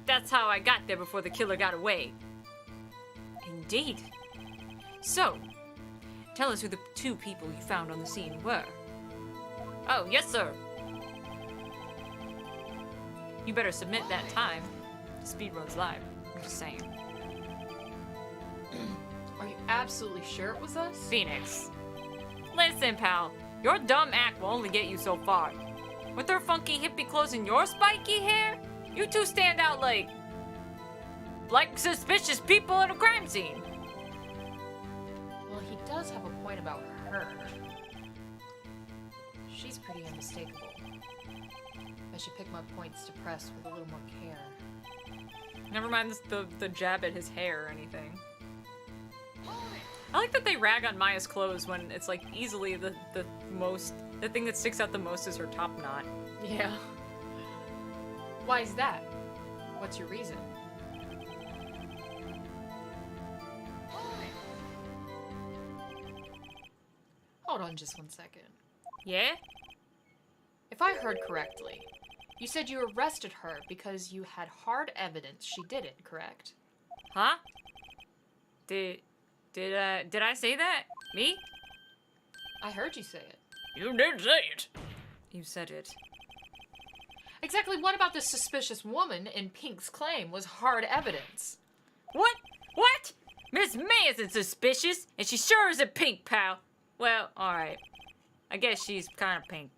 That's how I got there before the killer got away. Indeed. So, tell us who the 2 people you found on the scene were. Oh, yes, sir. You better submit that time. Speedrun's live. I'm just saying. Are you absolutely sure it was us? Phoenix. Listen, pal. Your dumb act will only get you so far. With her funky hippie clothes and your spiky hair, you 2 stand out like suspicious people at a crime scene. Well, he does have a point about her. She's pretty unmistakable. I should pick my points to press with a little more care. Never mind the jab at his hair or anything. I like that they rag on Maya's clothes when it's like easily the thing that sticks out the most is her top knot. Yeah. Why is that? What's your reason? Hold on just 1 second. Yeah? If I heard correctly, you said you arrested her because you had hard evidence she did it, correct? Huh? Did I say that? Me? I heard you say it. You did say it. You said it. Exactly what about this suspicious woman in Pink's claim was hard evidence? What? What? Miss May isn't suspicious, and she sure isn't pink, pal. Well, alright. I guess she's kind of pink.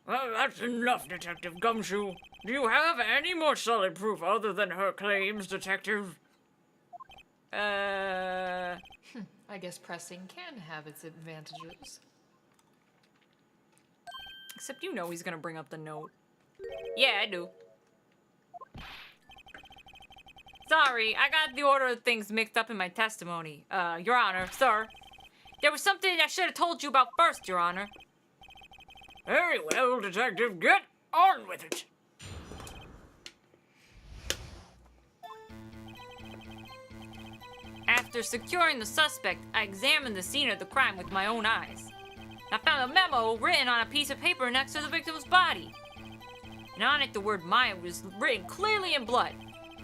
Well, that's enough, Detective Gumshoe. Do you have any more solid proof other than her claims, Detective? I guess pressing can have its advantages. Except you know he's gonna bring up the note. Yeah, I do. Sorry, I got the order of things mixed up in my testimony. Your Honor, sir. There was something I should have told you about first, Your Honor. Very well, Detective. Get on with it. After securing the suspect, I examined the scene of the crime with my own eyes. I found a memo written on a piece of paper next to the victim's body. And on it, the word Maya was written clearly in blood.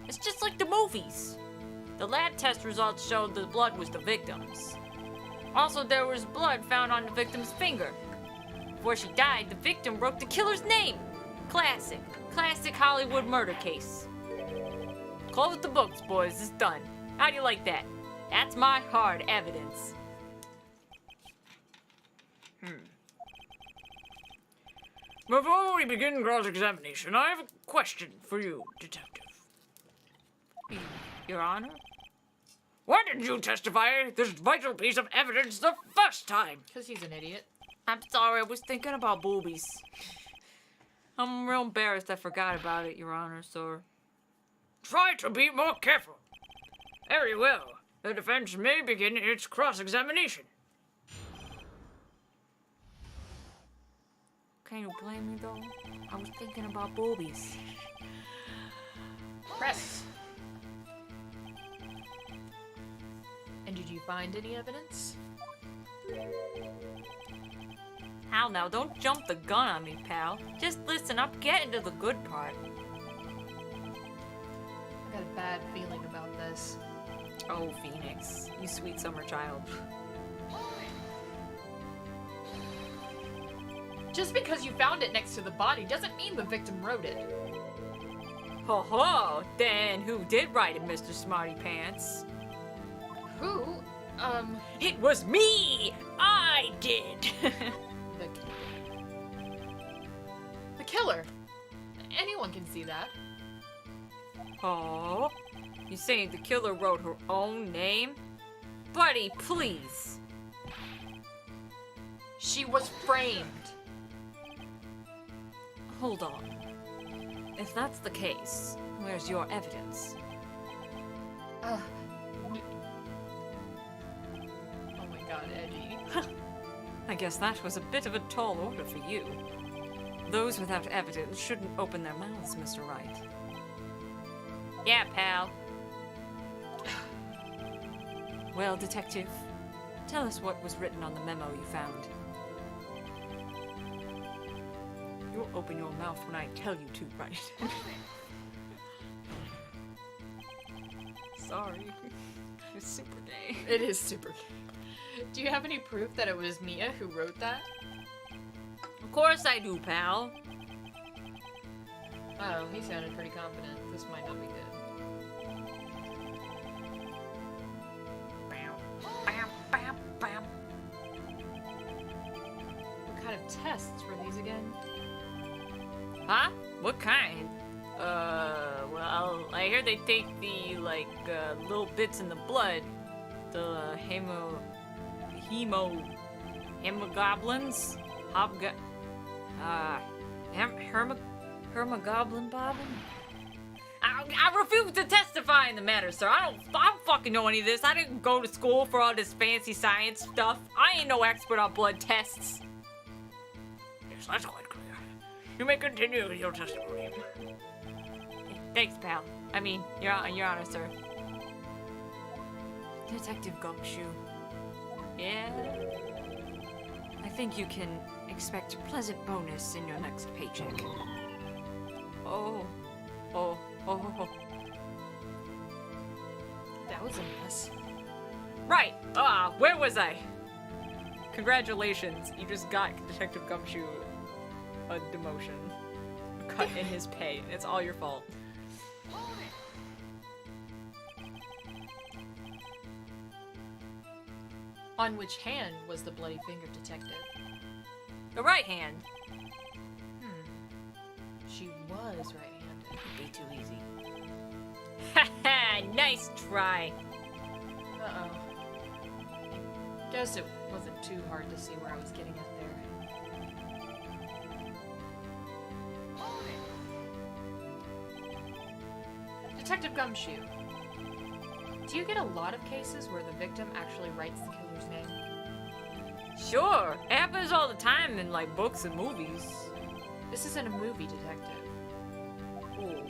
It's just like the movies. The lab test results showed the blood was the victim's. Also, there was blood found on the victim's finger. Before she died, the victim wrote the killer's name. Classic. Classic Hollywood murder case. Close the books, boys. It's done. How do you like that? That's my hard evidence. Before we begin cross-examination, I have a question for you, detective. Your Honor? Why didn't you testify this vital piece of evidence the first time? Because he's an idiot. I'm sorry, I was thinking about boobies. I'm real embarrassed I forgot about it, Your Honor, sir. Try to be more careful. Very well. The defense may begin its cross-examination. Can you blame me, though? I was thinking about boobies. Press. And did you find any evidence? Hal, now, don't jump the gun on me, pal. Just listen up, get into the good part. I got a bad feeling about this. Oh, Phoenix, you sweet summer child. Just because you found it next to the body doesn't mean the victim wrote it. Ho ho! Then who did write it, Mr. Smarty Pants? Who? It was me! I did! The killer. Anyone can see that. Oh? You saying the killer wrote her own name? Buddy, please! She was framed. Hold on. If that's the case, where's your evidence? Oh my god, Eddie. I guess that was a bit of a tall order for you. Those without evidence shouldn't open their mouths, Mr. Wright. Yeah, pal. Well, detective, tell us what was written on the memo you found. You'll open your mouth when I tell you to, right? Sorry. It's super gay. It is super. Do you have any proof that it was Mia who wrote that? Of course I do, pal. Oh, he sounded pretty confident. This might not be good. Bam, bam, bam, bam. What kind of tests were these again? Huh? What kind? Well, I hear they take the, little bits in the blood. The hemoglobins? Hermogoblin bobbin? I refuse to testify in the matter, sir. I don't fucking know any of this. I didn't go to school for all this fancy science stuff. I ain't no expert on blood tests. Yes, that's quite clear. You may continue with your testimony. Thanks, pal. I mean, Your Honor, sir. Detective Gumshoe. Yeah? I think you can expect a pleasant bonus in your next paycheck. Oh. That was a mess. Right! Where was I? Congratulations, you just got Detective Gumshoe a demotion. A cut in his pay. It's all your fault. On which hand was the bloody finger detective? The right hand. She was right-handed. It'd be too easy. Haha, nice try. Uh-oh. Guess it wasn't too hard to see where I was getting at there. Detective Gumshoe, do you get a lot of cases where the victim actually writes the killer's name? Sure, it happens all the time in, books and movies. This isn't a movie, detective. Ooh.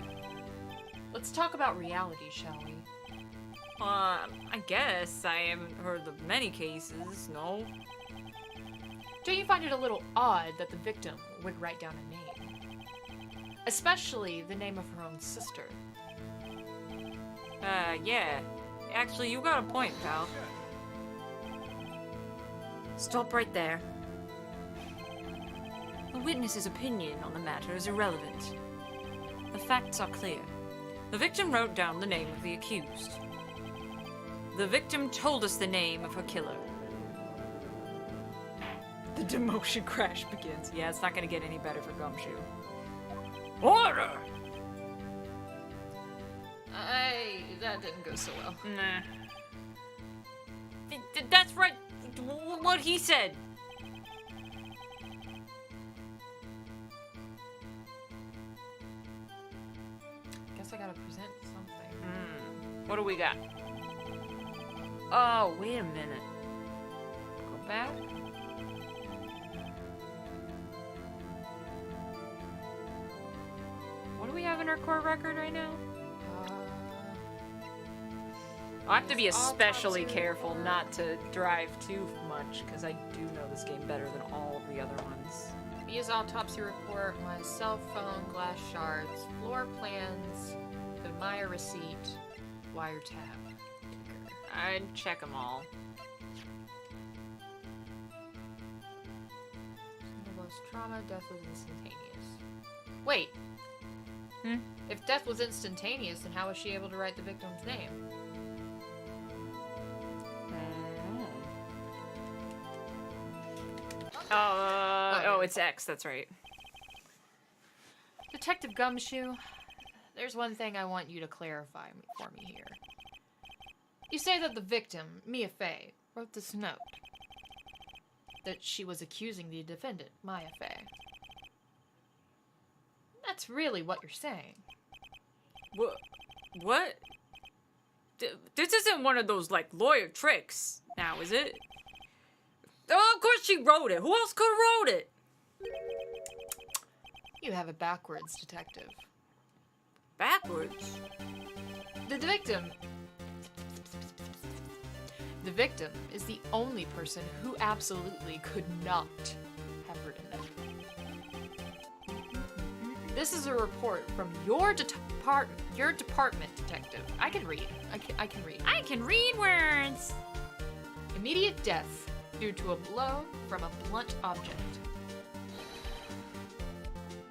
Let's talk about reality, shall we? I guess. I haven't heard of many cases, no? Don't you find it a little odd that the victim would write down a name? Especially the name of her own sister. Yeah. Actually, you got a point, pal. Stop right there. The witness's opinion on the matter is irrelevant. The facts are clear. The victim wrote down the name of the accused. The victim told us the name of her killer. The demotion crash begins. Yeah, it's not gonna get any better for Gumshoe. Order! That didn't go so well. Nah. That's right. What he said. Guess I gotta present something. What do we got? Oh, wait a minute. Go back. What do we have in our court record right now? I'll have to be especially careful not to drive too much, because I do know this game better than all of the other ones. Views autopsy report, my cell phone, glass shards, floor plans, the Maya receipt, wiretap. I'd check them all. Nervous trauma, death was instantaneous. Wait. Hmm? If death was instantaneous, then how was she able to write the victim's name? Oh, it's X, that's right. Detective Gumshoe, there's one thing I want you to clarify for me here. You say that the victim, Mia Fey, wrote this note. That she was accusing the defendant, Maya Fey. That's really what you're saying. What? This isn't one of those, like, lawyer tricks now, is it? Oh, of course she wrote it. Who else could have wrote it? You have it backwards, detective. Backwards? The victim is the only person who absolutely could not have written it. This is a report from your department, detective. I can read. I can read. I can read words. Immediate death due to a blow from a blunt object.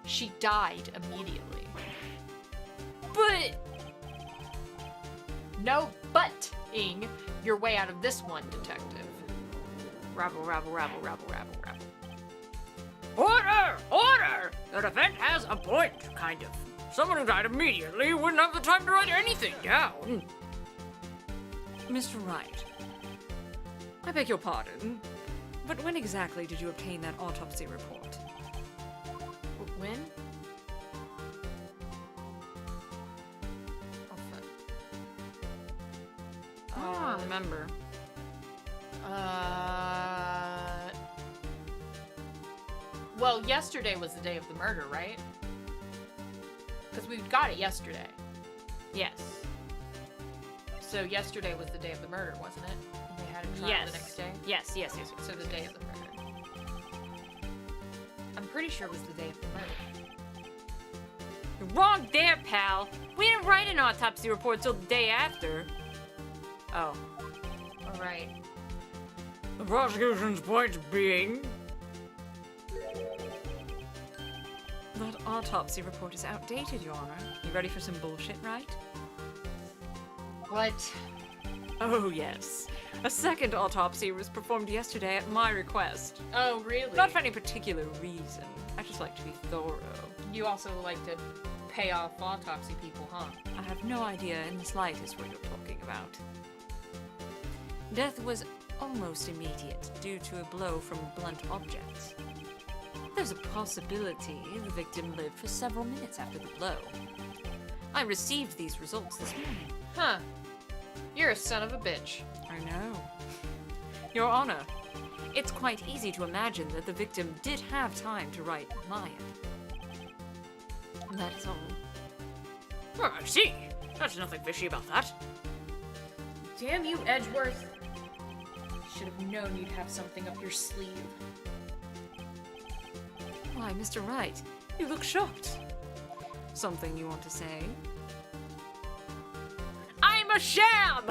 She died immediately. But... No but-ing your way out of this one, detective. Rabble. Order! Order! The defense has a point, kind of. Someone who died immediately wouldn't have the time to write anything down. Mr. Wright, I beg your pardon, but when exactly did you obtain that autopsy report? When? Oh, fuck. I don't remember. Well, yesterday was the day of the murder, right? Because we got it yesterday. Yes. So yesterday was the day of the murder, wasn't it? And they had a trial the next day? Yes. So the day of the murder. I'm pretty sure it was the day of the murder. You're wrong there, pal. We didn't write an autopsy report till the day after. Oh. All right. The prosecution's point being... that autopsy report is outdated, Your Honor. You ready for some bullshit, right? What? Oh, yes. A second autopsy was performed yesterday at my request. Oh, really? Not for any particular reason. I just like to be thorough. You also like to pay off autopsy people, huh? I have no idea in the slightest what you're talking about. Death was almost immediate due to a blow from blunt objects. There's a possibility the victim lived for several minutes after the blow. I received these results this morning. Huh. You're a son of a bitch. I know. Your Honor, it's quite easy to imagine that the victim did have time to write Maya. That is all. Oh, I see. There's nothing fishy about that. Damn you, Edgeworth. Should have known you'd have something up your sleeve. Why, Mr. Wright, you look shocked. Something you want to say? I'm a sham!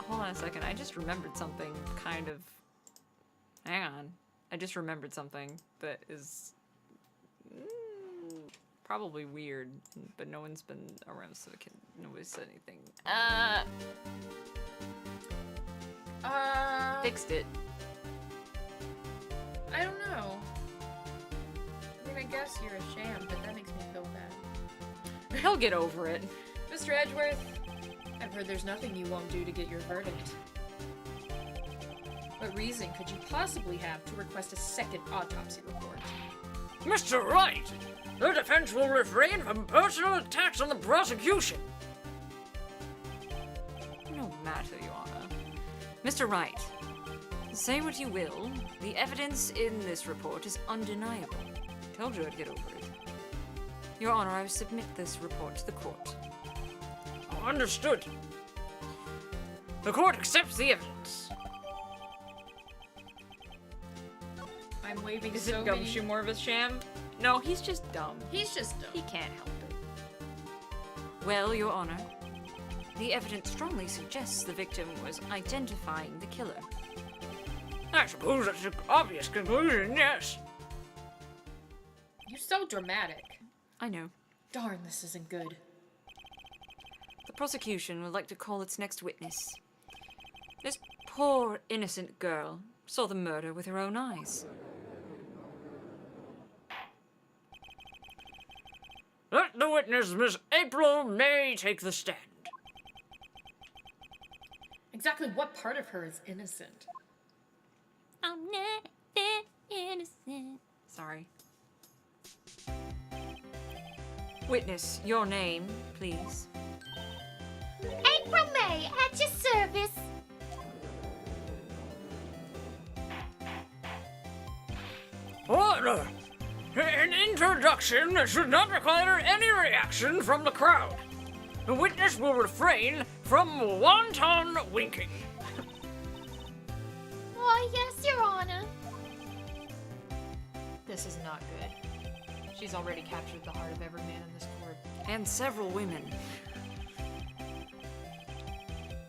hold on a second. I just remembered something kind of... Hang on. I just remembered something that is probably weird, but no one's been around, so nobody said anything. Fixed it. I don't know. I mean, I guess you're a sham, but that makes me feel bad. He'll get over it. Mr. Edgeworth, I've heard there's nothing you won't do to get your verdict. What reason could you possibly have to request a second autopsy report? Mr. Wright, the defense will refrain from personal attacks on the prosecution. No matter, Your Honor. Mr. Wright, say what you will, the evidence in this report is undeniable. Told you I'd get over it. Your Honor, I will submit this report to the court. Understood. The court accepts the evidence. I'm waving Is so it many... Gumshoe more of a sham? No, he's just dumb. He's just dumb. He can't help it. Well, Your Honor, the evidence strongly suggests the victim was identifying the killer. I suppose that's an obvious conclusion, yes. You're so dramatic. I know. Darn, this isn't good. The prosecution would like to call its next witness. This poor, innocent girl saw the murder with her own eyes. Let the witness, Miss April May, take the stand. Exactly what part of her is innocent? I'm not that innocent. Sorry. Witness, your name, please. April May, at your service. Order! An introduction that should not require any reaction from the crowd. The witness will refrain from wanton winking. Oh, yes, Your Honor. This is not good. She's already captured the heart of every man in this court. And several women.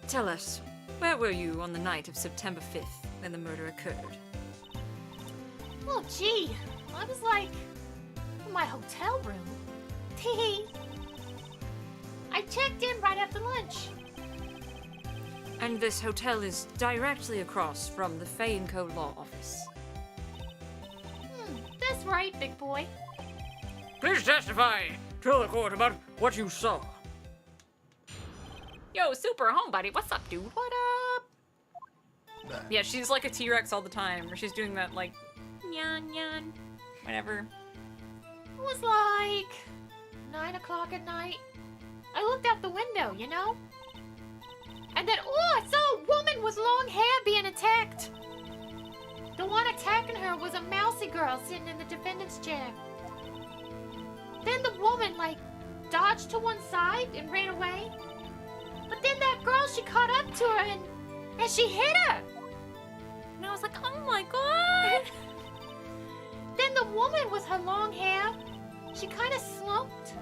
Tell us, where were you on the night of September 5th when the murder occurred? Oh, gee. I was like, in my hotel room. Tee. I checked in right after lunch. And this hotel is directly across from the Fay & Co. law office. That's right, big boy. Please testify to the court about what you saw. Yo, super home buddy, what's up, dude? What up? Yeah, she's like a T-Rex all the time, or she's doing that like, nyan nyan, whatever. It was like 9 o'clock at night. I looked out the window, you know? And then, I saw a woman with long hair being attacked. The one attacking her was a mousy girl sitting in the defendant's chair. Then the woman, dodged to one side and ran away. But then that girl, she caught up to her and she hit her. And I was like, oh my god. Then the woman with her long hair, she kind of slumped.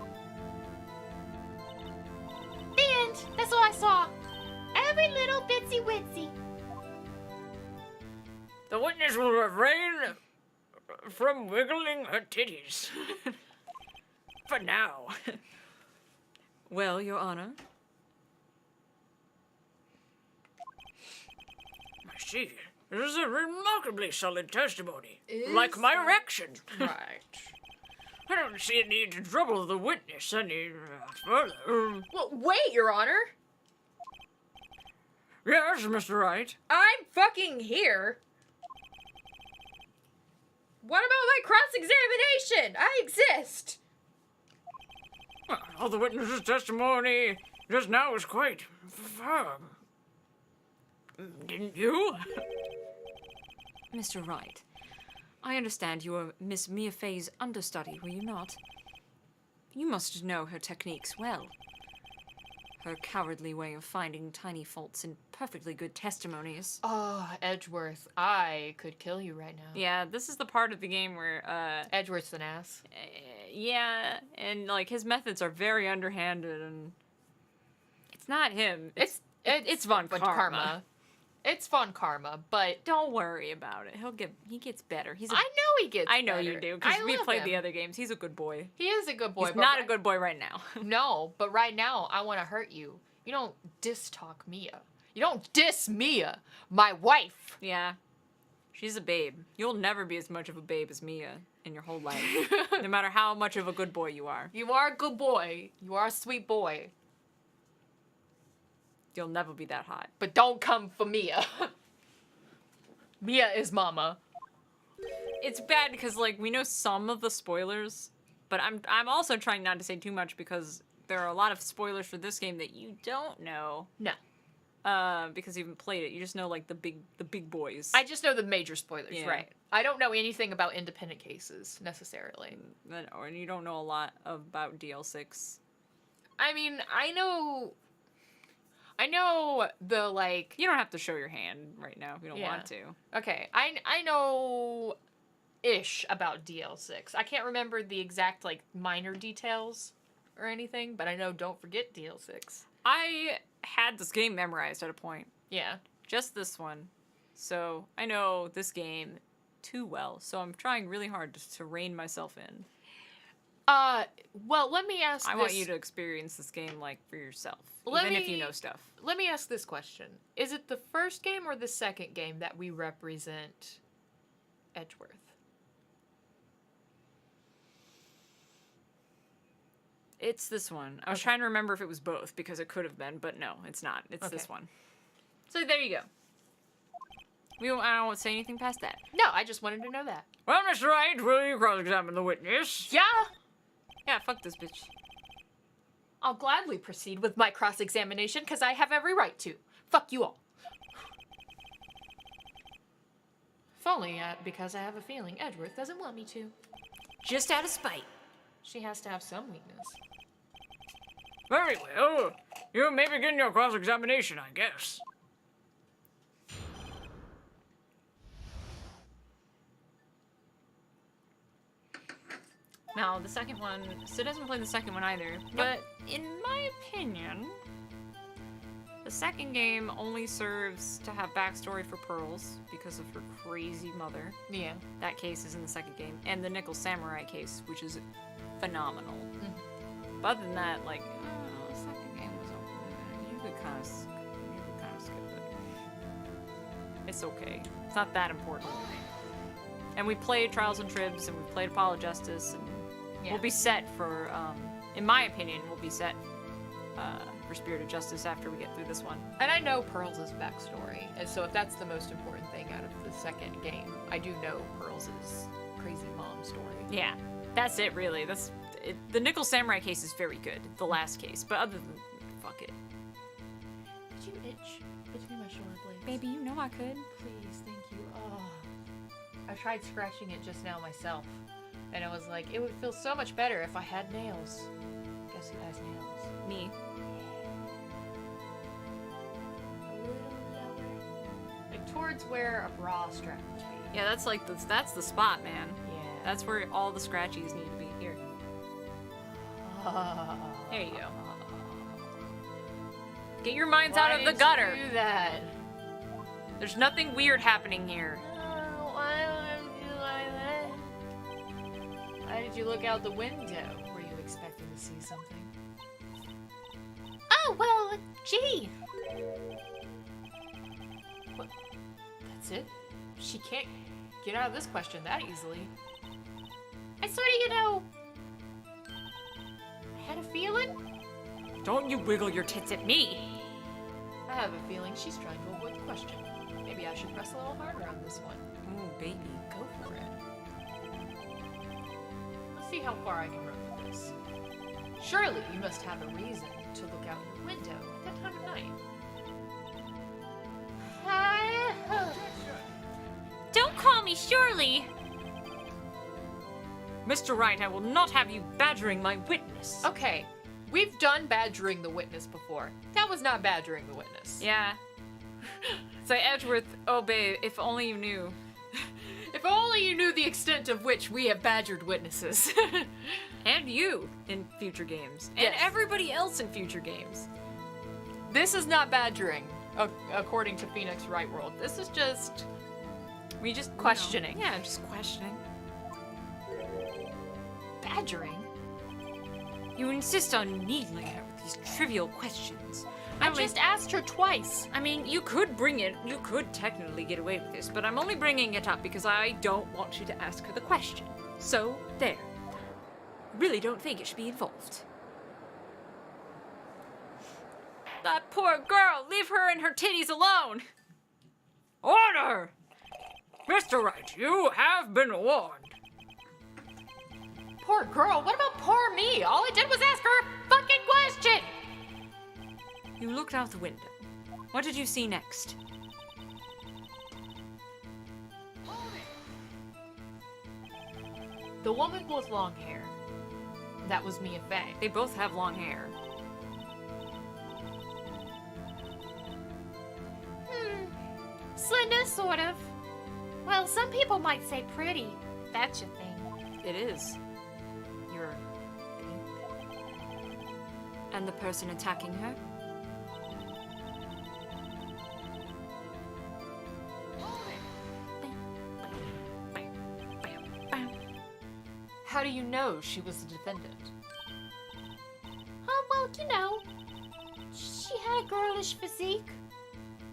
The end. That's all I saw. Every little bitsy witsy. The witness will refrain from wiggling her titties. For now. Well, Your Honor. I see. This is a remarkably solid testimony. Like my erection. Right. I don't see a need to trouble the witness any further. Well, wait, Your Honor. Yes, Mr. Wright. I'm fucking here. What about my cross-examination? I exist. Well, the witness's testimony just now was quite firm. Didn't you? Mr. Wright, I understand you were Miss Mia Fey's understudy, were you not? You must know her techniques well. Her cowardly way of finding tiny faults in perfectly good testimonies. Oh, Edgeworth, I could kill you right now. Yeah, this is the part of the game where, Edgeworth's an ass. yeah, and, his methods are very underhanded, and it's not him. It's It's Von Karma. It's Von Karma, but Don't worry about it. He gets better. I know he gets I know better. you do, because I we love played him. the other games. He's a good boy. He is a good boy. He's but not a good boy right now. No, but right now, I want to hurt you. You don't diss-talk Mia. You don't diss Mia, my wife. Yeah. She's a babe. You'll never be as much of a babe as Mia in your whole life. No matter how much of a good boy you are. You are a good boy. You are a sweet boy. You'll never be that hot. But don't come for Mia. Mia is mama. It's bad because, like, we know some of the spoilers, but I'm also trying not to say too much because there are a lot of spoilers for this game that you don't know. No. Because you haven't played it. You just know, like, the big boys. I just know the major spoilers, Yeah. right? I don't know anything about independent cases, necessarily. And you don't know a lot about DL6. I mean, I know the, like... You don't have to show your hand right now if you don't Yeah. want to. Okay, I know-ish about DL6. I can't remember the exact, like, minor details or anything, but I know don't forget DL6. I had this game memorized at a point. Yeah. Just this one. So I know this game too well. So I'm trying really hard to rein myself in. Well, let me ask I this. want you to experience this game, like, for yourself. Let even if you me- know stuff. Let me ask this question. Is it the first game or the second game that we represent Edgeworth? It's this one. I was Okay. trying to remember if it was both, because it could have been, but no, it's not. It's this Okay. one. So there you go. I don't want to say anything past that. No, I just wanted to know that. Well, Mr. Wright, will you cross-examine the witness? Yeah, Yeah, fuck this bitch. I'll gladly proceed with my cross-examination because I have every right to. Fuck you all. If only because I have a feeling Edgeworth doesn't want me to. Just out of spite. She has to have some weakness. Very well. You may begin your cross-examination, I guess. Now, the second one, Sid hasn't played the second one either, but in my opinion, the second game only serves to have backstory for Pearls because of her crazy mother. Yeah. That case is in the second game, and the Nickel Samurai case, which is phenomenal. But other than that, like, the second game was okay. You could kind of skip it. It's okay. It's not that important. And we played Trials and Tribs, and we played Apollo Justice, and we'll be set for, in my opinion, we'll be set for Spirit of Justice after we get through this one. And I know Pearls' backstory, and so if that's the most important thing out of the second game, I do know Pearls' crazy mom story. Yeah, that's it, really. The Nickel Samurai case is very good, the last case, but other than, fuck it. Did you itch? Itch me my shoulder blades. Baby, you know I could. Please, thank you. Oh. I tried scratching it just now myself, and I was like, it would feel so much better if I had nails. Guess who has nails? Me. A little lower. Like towards where a bra strap would be. Yeah, that's the spot, man. Yeah. That's where all the scratchies need to be. Here. There you go. Get your minds out of the gutter. Why did you do that? There's nothing weird happening here. Why would you like that? Why did you look out the window? Were you expecting to see something? Oh, well, gee. What? That's it? She can't get out of this question that easily. I sort of, I had a feeling. Don't you wiggle your tits at me. I have a feeling she's trying to avoid the question. Maybe I should press a little harder on this one. Ooh, baby. Go for it. Let's see how far I can run with this. Surely you must have a reason to look out your window at that time of night. Don't call me Shirley. Mr. Wright, I will not have you badgering my witness. Okay, we've done badgering the witness before. That was not badgering the witness. Yeah. So Edgeworth, oh babe, if only you knew. If only you knew the extent of which we have badgered witnesses. And you in future games. Yes. And everybody else in future games. This is not badgering, according to Phoenix Right World. This is just... we just questioning. Yeah, just questioning. Badgering? You insist on needling her with these trivial questions. I just asked her twice. I mean, you could technically get away with this, but I'm only bringing it up because I don't want you to ask her the question. So, there. Really don't think it should be involved. That poor girl! Leave her and her titties alone! Order! Mr. Wright, you have been warned. Poor girl, what about poor me? All I did was ask her a fucking question! You looked out the window. What did you see next? The woman with long hair. That was Mia Fey. They both have long hair. Slender, sort of. Well, some people might say pretty. That's your thing. It is. You're... And the person attacking her? How do you know she was the defendant? Oh, well, you know. She had a girlish physique.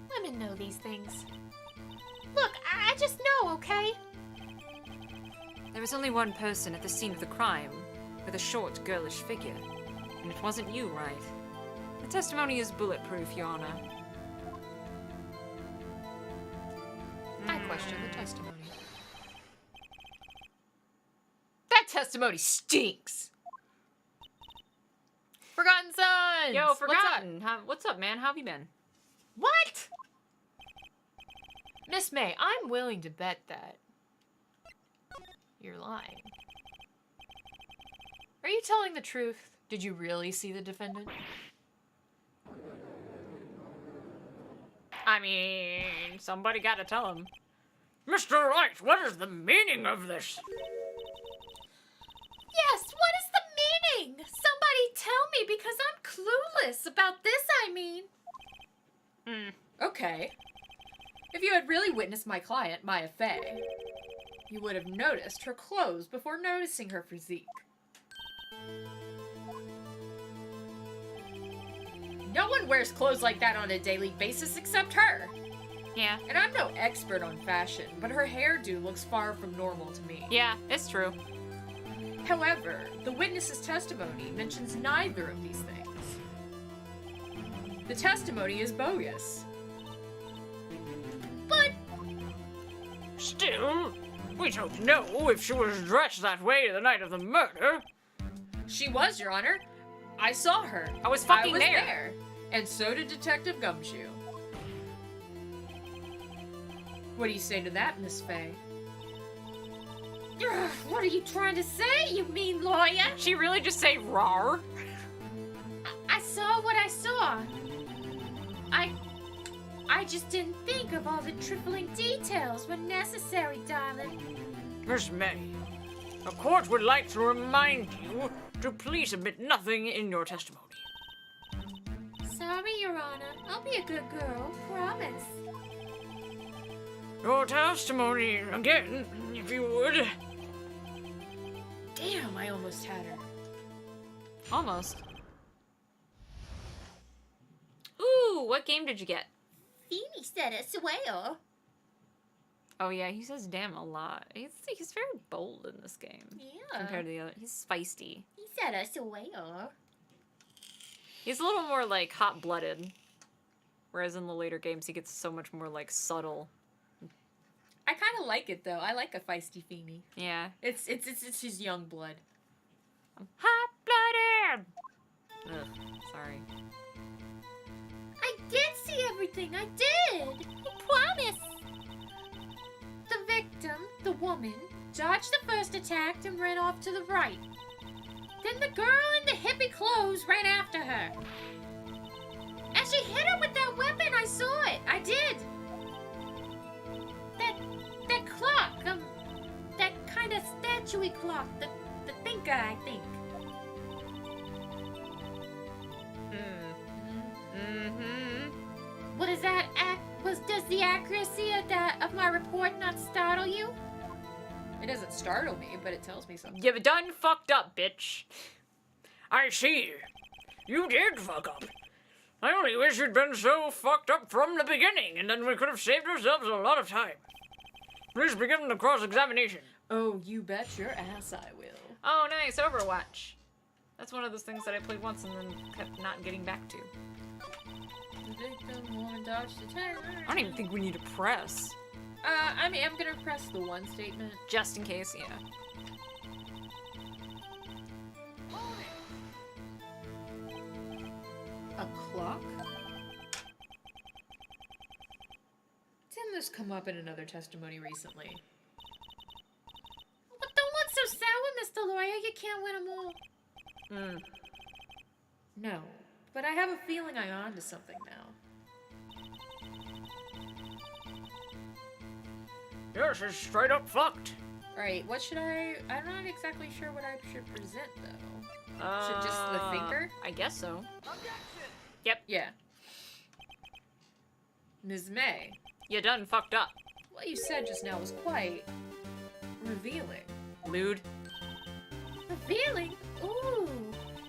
Women know these things. Look, I just know, okay? There was only one person at the scene of the crime, with a short, girlish figure. And it wasn't you, right? The testimony is bulletproof, Your Honor. I question the testimony. That testimony stinks! Forgotten Sons! Yo, What's up? Forgotten! What's up, man? How have you been? What? Miss May, I'm willing to bet that you're lying. Are you telling the truth? Did you really see the defendant? I mean, somebody gotta tell him. Mr. Wright, what is the meaning of this? Yes, what is the meaning? Somebody tell me because I'm clueless about this, I mean. Okay. If you had really witnessed my client, Maya Fey, you would have noticed her clothes before noticing her physique. No one wears clothes like that on a daily basis except her. Yeah. And I'm no expert on fashion, but her hairdo looks far from normal to me. Yeah, it's true. However, the witness's testimony mentions neither of these things. The testimony is bogus. But Still, we don't know if she was dressed that way the night of the murder. She was, Your Honor. I saw her. I was fucking there. there. And so did Detective Gumshoe. What do you say to that, Miss Fey? what are you trying to say, you mean lawyer? She really just say rawr? I saw what I saw. I just didn't think of all the trifling details when necessary, darling. Miss May, the court would like to remind you to please omit nothing in your testimony. Sorry, Your Honor. I'll be a good girl. Promise. Your testimony again, if you would. Damn, I almost had her. Almost. Ooh, what game did you get? Feeny said it well. Oh yeah, he says damn a lot. He's very bold in this game. Yeah. Compared to the other. He's feisty. He said it well. He's a little more like hot-blooded. Whereas in the later games he gets so much more like subtle. I kind of like it though. I like a feisty Feeny. Yeah. It's his young blood. Hot-blooded! Ugh, sorry. I did see everything. I did. I promise. The victim, the woman, dodged the first attack and ran off to the right. Then the girl in the hippie clothes ran after her. And she hit her with that weapon. I saw it. I did. That clock, that kind of statuey clock, the thinker, I think. Mm-hmm. Does the accuracy of my report not startle you? It doesn't startle me, but it tells me something. You done fucked up, bitch. I see. You did fuck up. I only wish you'd been so fucked up from the beginning, and then we could have saved ourselves a lot of time. Please begin the cross-examination. Oh, you bet your ass I will. Oh, nice, Overwatch. That's one of those things that I played once and then kept not getting back to. The victim won't dodge the terror. I don't even think we need to press. I mean, I'm gonna press the one statement. Just in case, yeah. A clock? Didn't this come up in another testimony recently? Well, don't look so sour, Mr. Lawyer. You can't win them all. No, but I have a feeling I'm onto something now. Yes, it's straight up fucked. Alright, what should I'm not exactly sure what I should present, though. Should just the thinker? I guess so. Yeah. Ms. May, You done fucked up. what you said just now was quite revealing. Lewd. Revealing? Ooh,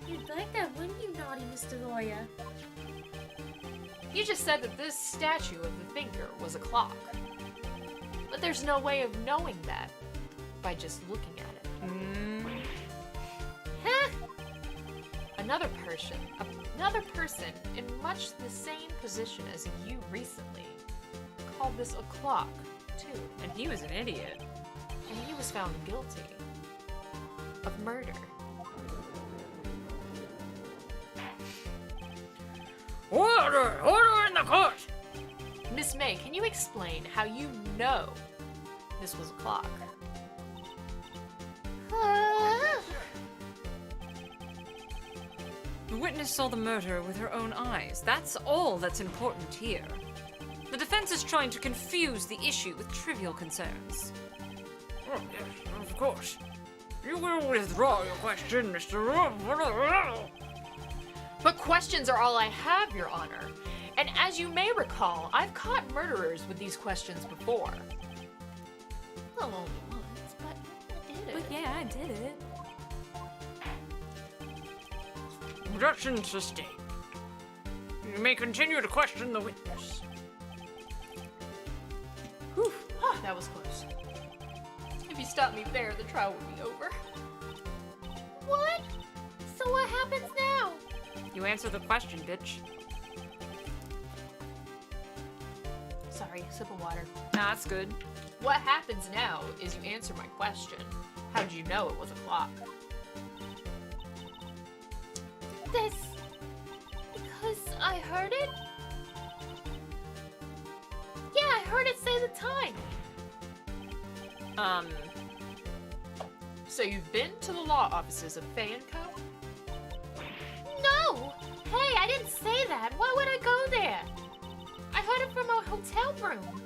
you'd like that, wouldn't you, naughty Mr. Lawyer? You just said that this statue of the thinker was a clock. But there's no way of knowing that by just looking at it. Huh? Another person in much the same position as you recently called this a clock, too. And he was an idiot. And he was found guilty of murder. Order! Order in the court! Miss May, can you explain how you know this was a clock? The witness saw the murder with her own eyes. That's all that's important here. The defense is trying to confuse the issue with trivial concerns. Oh, yes, of course. You will withdraw your question, Mr. But questions are all I have, Your Honor. And as you may recall, I've caught murderers with these questions before. Well, only once, but I did it. But yeah, I did it. Objection sustained. You may continue to question the witness. Whew, that was close. If you stop me there, the trial will be over. What? So what happens now? You answer the question, bitch. Sorry, sip of water. Nah, that's good. What happens now is you answer my question. How did you know it was a clock? This... because I heard it? Yeah, I heard it say the time. So you've been to the law offices of Fay & Co? No! Hey, I didn't say that. Why would I go there? I heard it from a hotel room.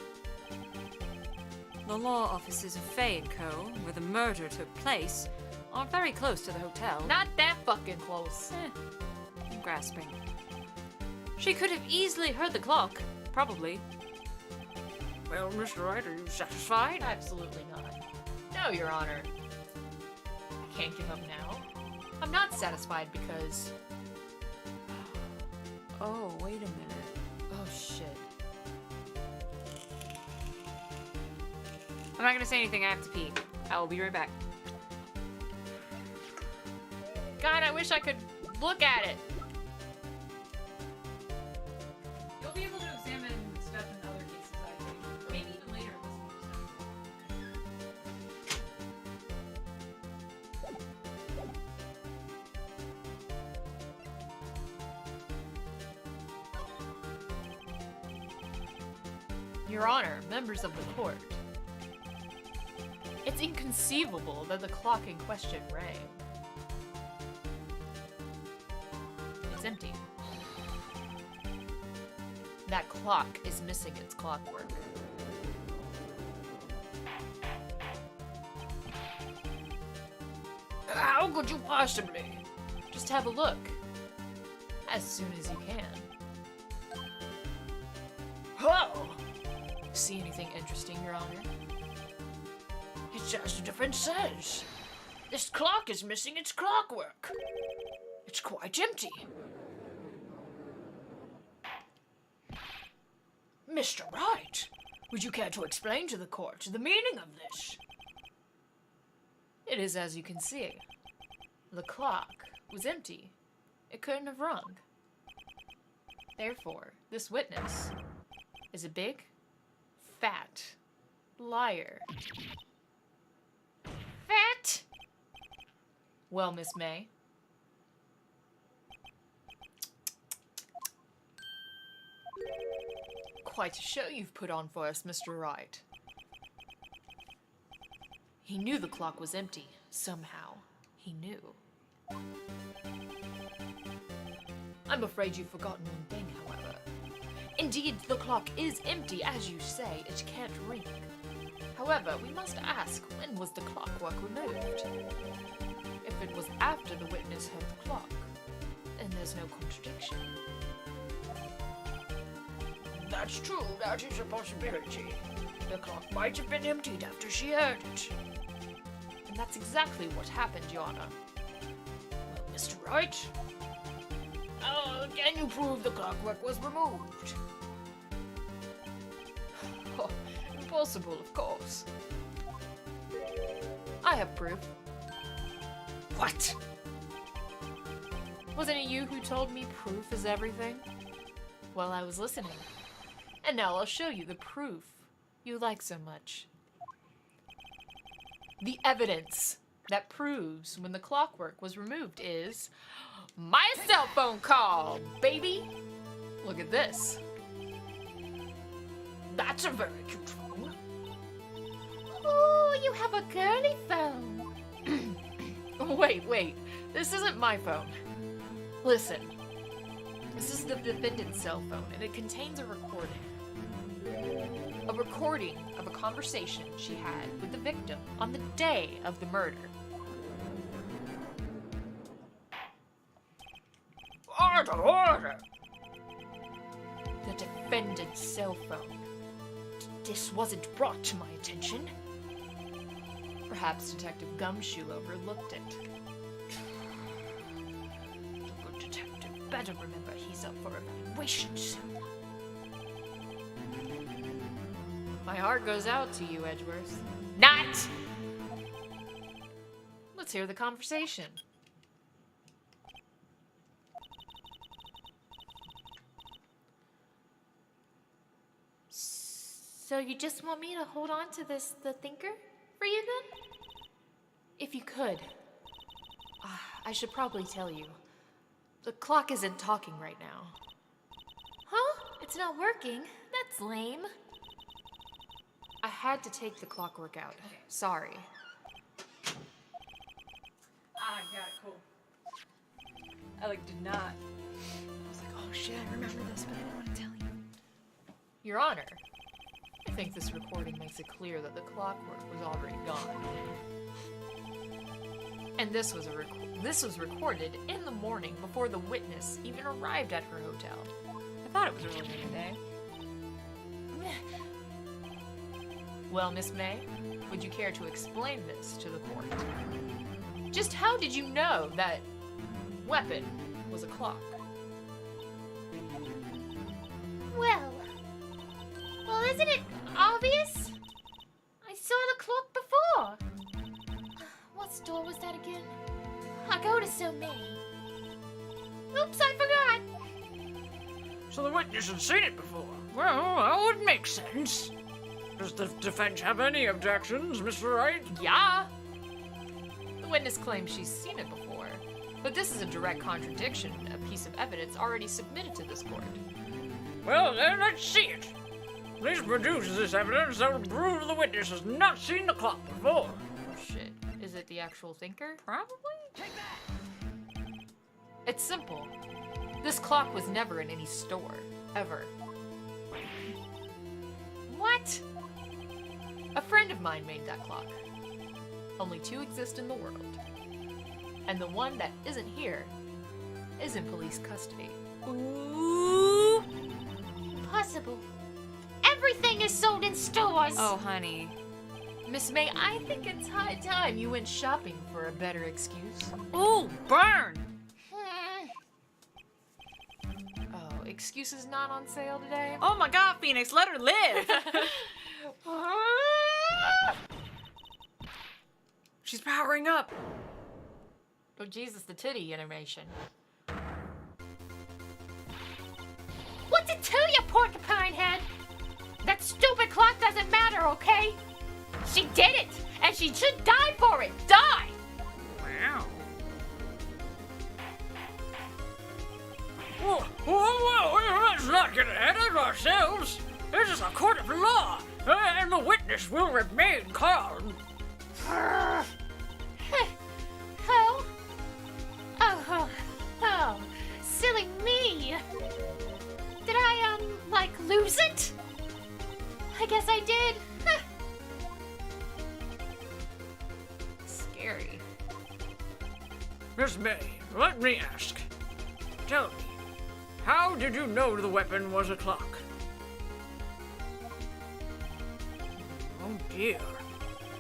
The law offices of Fay & Co., where the murder took place, are very close to the hotel. Not that fucking close. I'm grasping. She could have easily heard the clock. Probably. Well, Mr. Wright, are you satisfied? Absolutely not. No, Your Honor. I can't give up now. I'm not satisfied because... Oh, wait a minute. Oh, shit. I'm not gonna say anything, I have to pee. I will be right back. God, I wish I could look at it. You'll be able to examine stuff in other cases, I think. Maybe even later. Your Honor, members of the court. It's inconceivable that the clock in question rang. It's empty. That clock is missing its clockwork. How could you possibly? Just have a look. As soon as you can. How? see anything interesting, Your Honor? It's as the defense says. This clock is missing its clockwork. It's quite empty. Mr. Wright, would you care to explain to the court the meaning of this? It is as you can see. The clock was empty. It couldn't have rung. Therefore, this witness is a big, fat liar. Fat? Well, Miss May, quite a show you've put on for us, Mr. Wright. He knew the clock was empty, somehow. He knew. I'm afraid you've forgotten one thing, however. Indeed, the clock is empty, as you say. It can't ring. However, we must ask, when was the clockwork removed? If it was after the witness heard the clock, then there's no contradiction. That's true, that is a possibility. The clock might have been emptied after she heard it. And that's exactly what happened, Your Honor. Well, Mr. Wright, can you prove the clockwork was removed? Oh, impossible, of course. I have proof. What? Wasn't it you who told me proof is everything? Well, I was listening. And now I'll show you the proof you like so much. The evidence that proves when the clockwork was removed is my cell phone call, baby! Look at this. That's a very cute phone. Ooh, you have a girly phone. Wait. This isn't my phone. Listen. This is the defendant's cell phone, and it contains a recording. A recording of a conversation she had with the victim on the day of the murder. Order! The defendant's cell phone. This wasn't brought to my attention. Perhaps Detective Gumshoe overlooked it. The good detective better remember he's up for evaluation soon. My heart goes out to you, Edgeworth. Not! Let's hear the conversation. So you just want me to hold on to the thinker for you then? If you could. I should probably tell you. The clock isn't talking right now. Huh? It's not working? That's lame. I had to take the clockwork out. Sorry. I got it, cool. I did not. I was like, oh shit, I remember this, but I didn't want to tell you. Your Honor, I think this recording makes it clear that the clockwork was already gone. And this was recorded in the morning before the witness even arrived at her hotel. I thought it was earlier in the day. Well, Miss May, would you care to explain this to the court? Just how did you know that weapon was a clock? Well, isn't it obvious? I saw the clock before. What store was that again? I go to so many. Oops, I forgot. So the witness had seen it before. Well, that would make sense. Does the defense have any objections, Mr. Wright? Yeah. The witness claims she's seen it before, but this is a direct contradiction, a piece of evidence already submitted to this court. Well, then, let's see it. Please produce this evidence that will prove the witness has not seen the clock before. Oh shit, is it the actual thinker? Probably? It's simple. This clock was never in any store, ever. What? A friend of mine made that clock. Only two exist in the world. And the one that isn't here is in police custody. Ooh. Impossible. Everything is sold in stores. Oh, honey. Miss May, I think it's high time you went shopping for a better excuse. Ooh, burn! Oh, excuses not on sale today? Oh my god, Phoenix, let her live! She's powering up. Oh, Jesus, the titty animation. What's it to you, porcupine head? That stupid clock doesn't matter, okay? She did it, and she should die for it. Die! Wow. Whoa, let's not get ahead of ourselves. This is a court of law, and the witness will remain calm. Oh, silly me. Did I, lose it? I guess I did. Scary. Miss May, let me ask. Tell me, how did you know the weapon was a clock? Oh dear.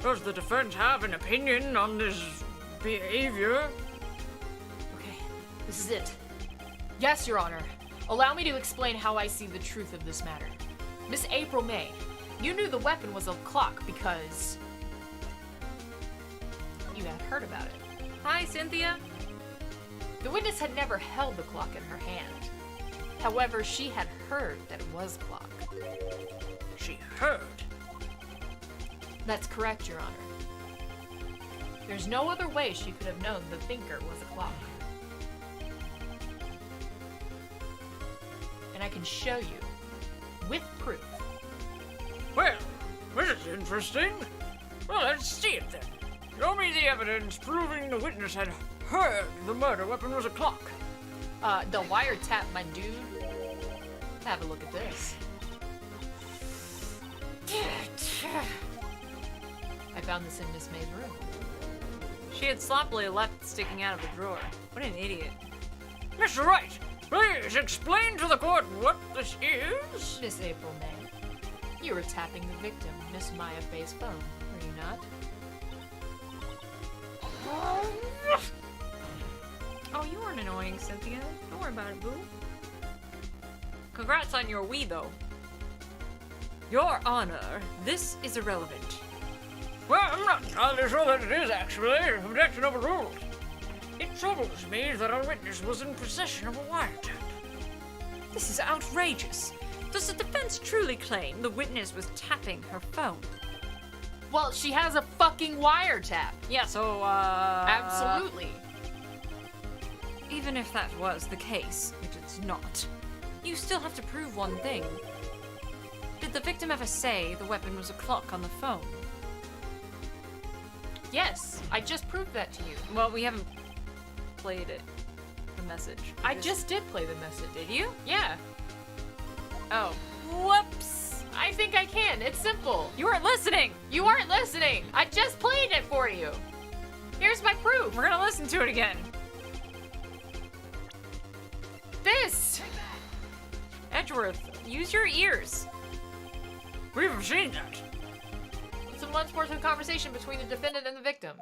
Does the defense have an opinion on this behavior? Okay, this is it. Yes, Your Honor. Allow me to explain how I see the truth of this matter. Miss April May, you knew the weapon was a clock because you had heard about it. Hi, Cynthia. The witness had never held the clock in her hand. However, she had heard that it was a clock. She heard. That's correct, Your Honor. There's no other way she could have known the thinker was a clock. And I can show you, with proof. Well, this is interesting. Well, let's see it then. Show me the evidence proving the witness had heard the murder weapon was a clock. The wiretap, my dude. Have a look at this. I found this in Miss May's room. She had sloppily left sticking out of the drawer. What an idiot. Mr. Wright, please explain to the court what this is. Miss April May, you were tapping the victim, Miss Maya Faye's phone, were you not? Oh, you weren't annoying, Cynthia. Don't worry about it, boo. Congrats on your Wii, though. Your Honor, this is irrelevant. Well, I'm not entirely sure that it is, actually. Objection overruled. It troubles me that our witness was in possession of a wiretap. This is outrageous. Does the defense truly claim the witness was tapping her phone? Well, she has a fucking wiretap. Yeah, so, Absolutely. Even if that was the case, which it's not, you still have to prove one thing. Did the victim ever say the weapon was a clock on the phone? Yes, I just proved that to you. Well, we haven't played it. The message. I just did play the message. Did you? Yeah. Oh. Whoops! I think I can. It's simple. You weren't listening! You aren't listening. I just played it for you. Here's my proof. We're gonna listen to it again. This. Edgeworth, use your ears. We've seen that. Some months worth of conversation between the defendant and the victim.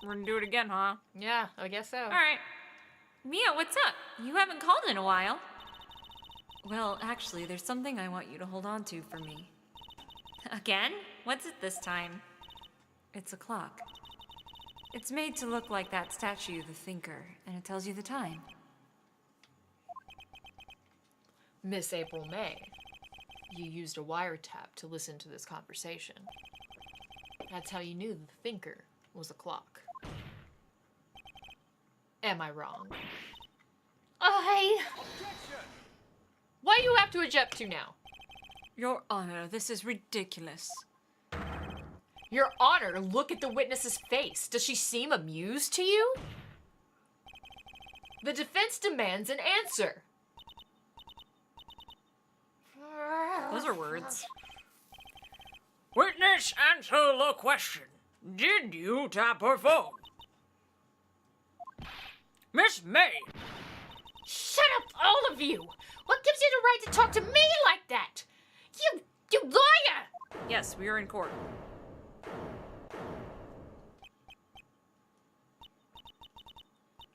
We're gonna do it again, huh? Yeah, I guess so. Alright. Mia, what's up? You haven't called in a while. Well, actually, there's something I want you to hold on to for me. Again? What's it this time? It's a clock. It's made to look like that statue, the Thinker, and it tells you the time. Miss April May, you used a wiretap to listen to this conversation. That's how you knew the thinker was a clock. Am I wrong? Why do you have to object to now? Your Honor, this is ridiculous. Your Honor, look at the witness's face. Does she seem amused to you? The defense demands an answer. Those are words. Witness, answer the question. Did you tap her phone? Miss May, Shut up, all of you! What gives you the right to talk to me like that? You lawyer! Yes, we are in court.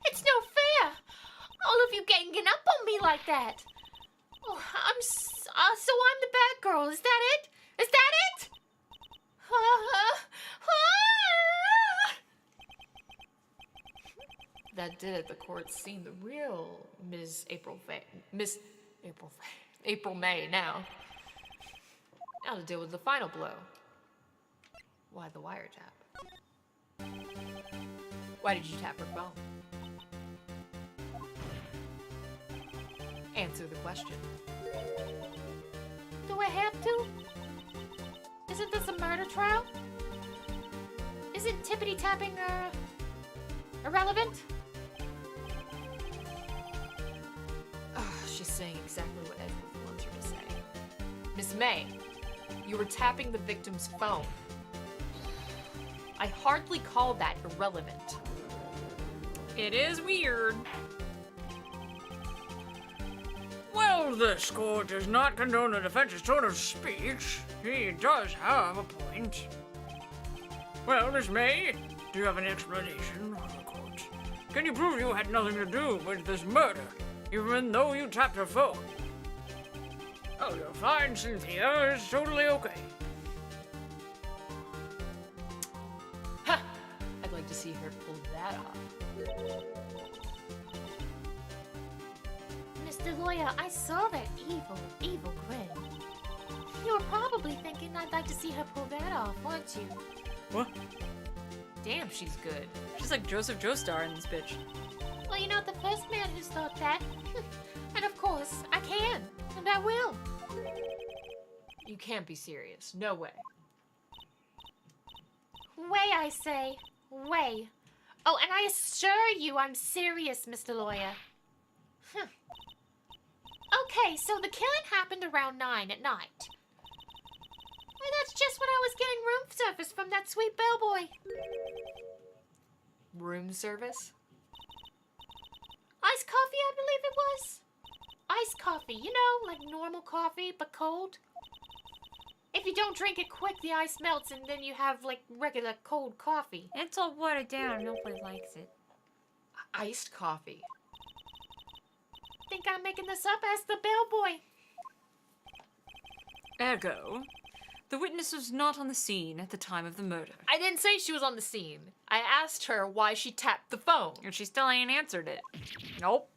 It's no fair. All of you ganging up on me like that. Oh, so I'm the bad girl. Is that it? Is that it? That did it. The court's seen the real April May now. Now to deal with the final blow. Why the wiretap? Why did you tap her phone? Answer the question. Do I have to? Isn't this a murder trial? Isn't tippity tapping irrelevant? She's saying exactly what Edward wants her to say. Miss May, you were tapping the victim's phone. I hardly call that irrelevant. It is weird. Well, this court does not condone the defense's tone of speech. He does have a point. Well, Miss May, do you have any explanation for the court? Can you prove you had nothing to do with this murder, even though you tapped her phone? Oh, you're fine, Cynthia. It's totally okay. Ha! I'd like to see her pull that off. Mr. Lawyer, I saw that evil grin. You were probably thinking I'd like to see her pull that off, weren't you? What? Damn, she's good. She's like Joseph Joestar in this bitch. Well, you're not the first man who's thought that. And of course, I can, and I will. You can't be serious. No way. Way, I say. Way. Oh, and I assure you I'm serious, Mr. Lawyer. Okay, so the killing happened around 9 at night. Well, that's just when I was getting room service from that sweet bellboy. Room service? Iced coffee, I believe it was. Iced coffee, you know, like normal coffee, but cold. If you don't drink it quick, the ice melts and then you have, like, regular cold coffee. It's all watered down. Nobody likes it. Iced coffee. Think I'm making this up? Ask the bellboy. Ergo, the witness was not on the scene at the time of the murder. I didn't say she was on the scene. I asked her why she tapped the phone. And she still ain't answered it. Nope.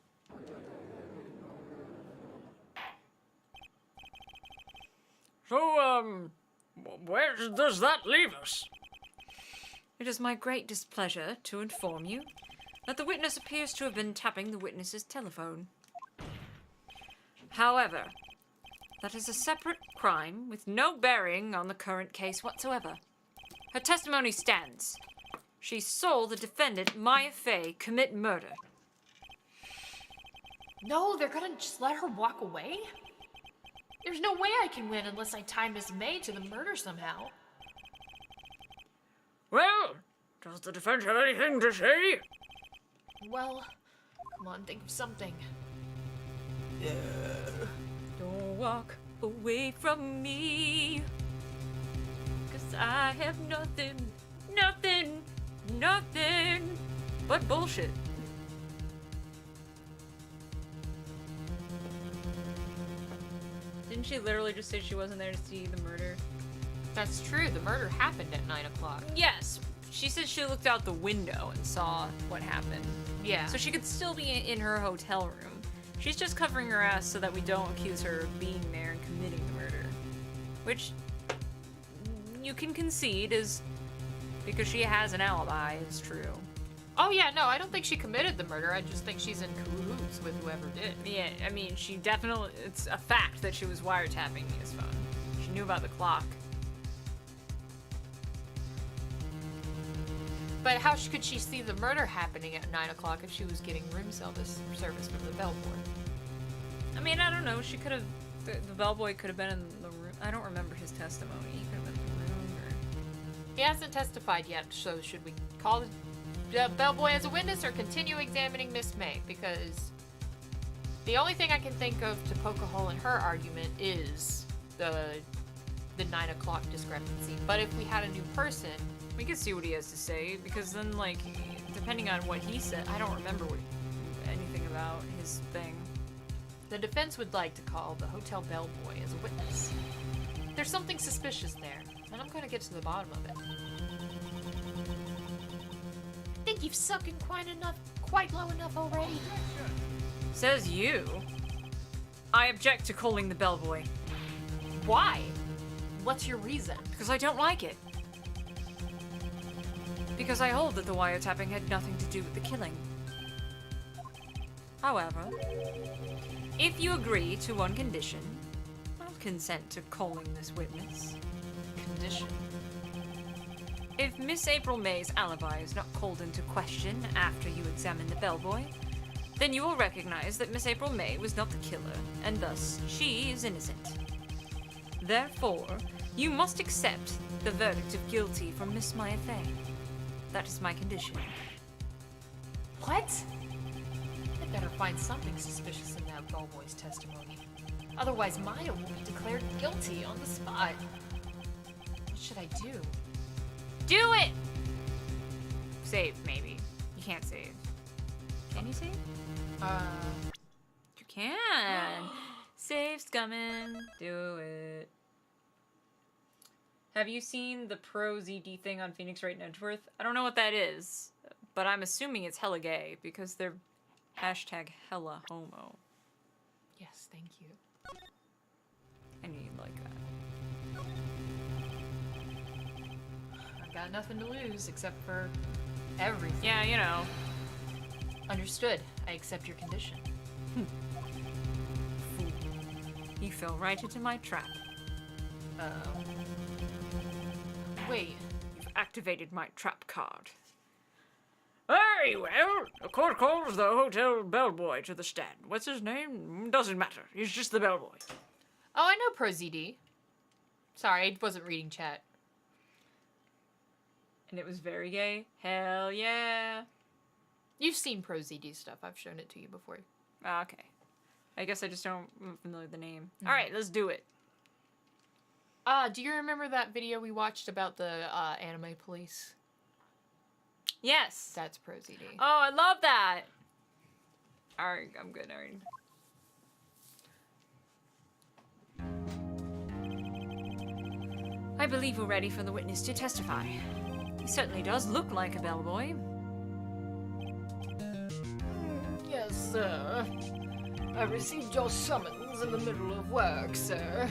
So, where does that leave us? It is my great displeasure to inform you that the witness appears to have been tapping the witness's telephone. However, that is a separate crime with no bearing on the current case whatsoever. Her testimony stands. She saw the defendant, Maya Fey, commit murder. No, they're gonna just let her walk away? There's no way I can win unless I tie Miss May to the murder somehow. Well, does the defense have anything to say? Well, come on, think of something. Don't walk away from me, 'cause I have nothing but bullshit. Didn't she literally just say she wasn't there to see the murder? That's true, the murder happened at 9 o'clock. Yes. She said she looked out the window and saw what happened. Yeah. So she could still be in her hotel room. She's just covering her ass so that we don't accuse her of being there and committing the murder. Which you can concede is because she has an alibi, is true. Oh yeah, no, I don't think she committed the murder. I just think she's in cahoots with whoever did. Yeah, I mean, she definitely, it's a fact that she was wiretapping his phone. She knew about the clock. But how could she see the murder happening at 9 o'clock if she was getting room service from the bellboy? I mean, I don't know. She could have, the bellboy could have been in the room. I don't remember his testimony. He could have been in the room or... He hasn't testified yet, so should we call the bellboy as a witness or continue examining Miss May? Because The only thing I can think of to poke a hole in her argument is the 9 o'clock discrepancy. But if we had a new person, We could see what he has to say, because then, like, depending on what he said, I don't remember anything about his thing. the defense would like to call the hotel bellboy as a witness. There's something suspicious there, and I'm gonna get to the bottom of it. I think you've sunk in quite low enough already. Says you. I object to calling the bellboy, Why? What's your reason? because I don't like it. Because I hold that the wiretapping had nothing to do with the killing. However, if you agree to one condition, I'll consent to calling this witness. Condition. If Miss April May's alibi is not called into question after you examine the bellboy, then you will recognize that Miss April May was not the killer, and thus she is innocent. Therefore, you must accept the verdict of guilty from Miss Maya Fay. That is my condition. What? I better find something suspicious in that bellboy's testimony. Otherwise, Maya will be declared guilty on the spot. What should I do? Do it! Save, maybe. You can't save. Can you save? You can! Save's coming. Do it. Have you seen the pro ZD thing on Phoenix Wright and Edgeworth? I don't know what that is, but I'm assuming it's hella gay because they're hashtag hella homo. Yes, thank you. I need like that. I've got nothing to lose except for everything. Yeah, you know. Understood. I accept your condition. Fool. You fell right into my trap. Wait. You've activated my trap card. Very well. The court calls the hotel bellboy to the stand. What's his name? Doesn't matter. He's just the bellboy. Oh, I know Pro ZD. Sorry, I wasn't reading chat. And it was very gay. Hell yeah. You've seen Pro ZD stuff. I've shown it to you before. Okay. I guess I just don't familiar with the name. All right, let's do it. Do you remember that video we watched about the anime police? Yes. That's Pro ZD. Oh, I love that. All right, I'm good. All right. I believe we're ready for the witness to testify. He certainly does look like a bellboy. Yes, sir. I received your summons in the middle of work, sir.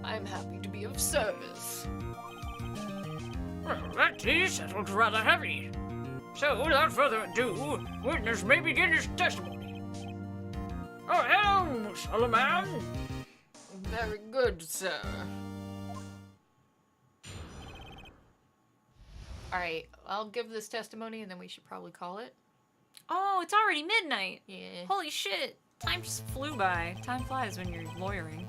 I am happy to be of service. Well, that tea settled rather heavy. So, without further ado, witness may begin his testimony. Oh, hello, Solomon. Very good, sir. Alright, I'll give this testimony and then we should probably call it. Oh, it's already midnight. Yeah. Holy shit. Time just flew by. Time flies when you're lawyering.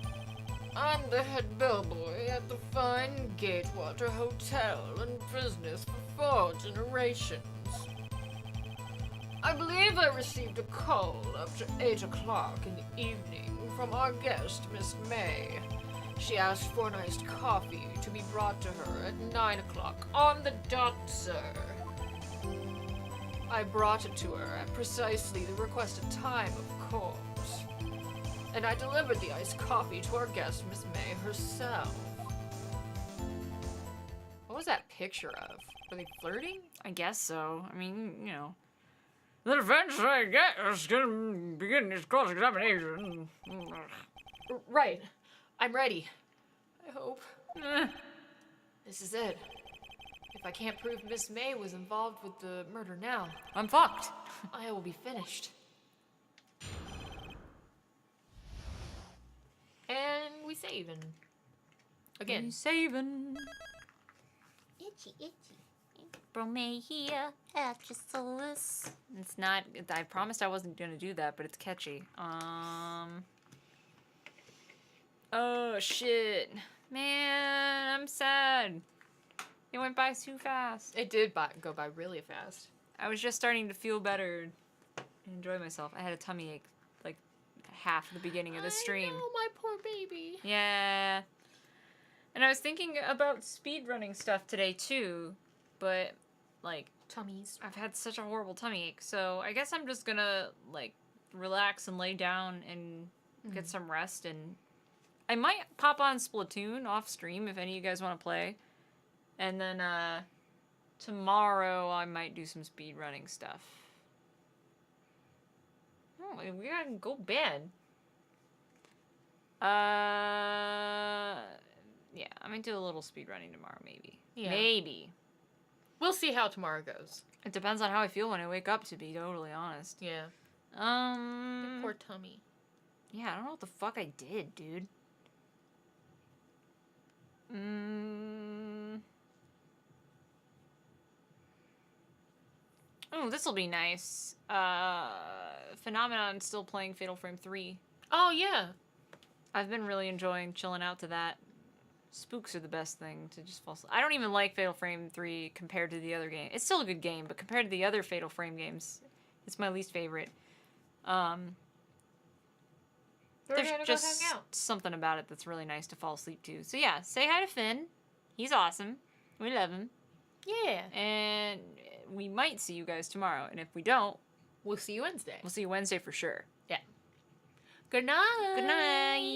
I'm the head bellboy at the fine Gatewater Hotel in business for 4 generations. I believe I received a call after 8 o'clock in the evening from our guest, Miss May. She asked for an iced coffee to be brought to her at 9 o'clock on the dot, sir. I brought it to her at precisely the requested time, of course. And I delivered the iced coffee to our guest, Miss May herself. What was that picture of? Were they flirting? I guess so. I mean, you know. The defense, I guess, can begin his cross-examination. Right. I'm ready. I hope. Eh. This is it. If I can't prove Miss May was involved with the murder now, I'm fucked. I will be finished. And we save and again. Saving. Itchy, itchy. April May here at your service. It's not. I promised I wasn't gonna do that, but it's catchy. Oh shit, man, I'm sad. It went by too fast. It did go by really fast. I was just starting to feel better and enjoy myself. I had a tummy ache like half the beginning of the stream. I know, my poor baby. Yeah. And I was thinking about speedrunning stuff today too, but like Tummies. I've had such a horrible tummy ache, so I guess I'm just gonna like relax and lay down and get some rest, and I might pop on Splatoon off stream if any of you guys want to play. And then tomorrow I might do some speedrunning stuff. Oh, we gotta go bed. Yeah, I'm gonna do a little speedrunning tomorrow, maybe. Yeah. Maybe. We'll see how tomorrow goes. It depends on how I feel when I wake up, to be totally honest. Yeah. Um. Poor tummy. Yeah, I don't know what the fuck I did, dude. Oh, this'll be nice. Phenomenon's still playing Fatal Frame 3. Oh, yeah. I've been really enjoying chilling out to that. Spooks are the best thing to just fall asleep. I don't even like Fatal Frame 3 compared to the other game. It's still a good game, but compared to the other Fatal Frame games, it's my least favorite. We're There's gonna just go hang out. something about it that's really nice to fall asleep to. So yeah, say hi to Finn. He's awesome. We love him. Yeah. And we might see you guys tomorrow. And if we don't, We'll see you Wednesday. we'll see you Wednesday for sure. Good night. Good night.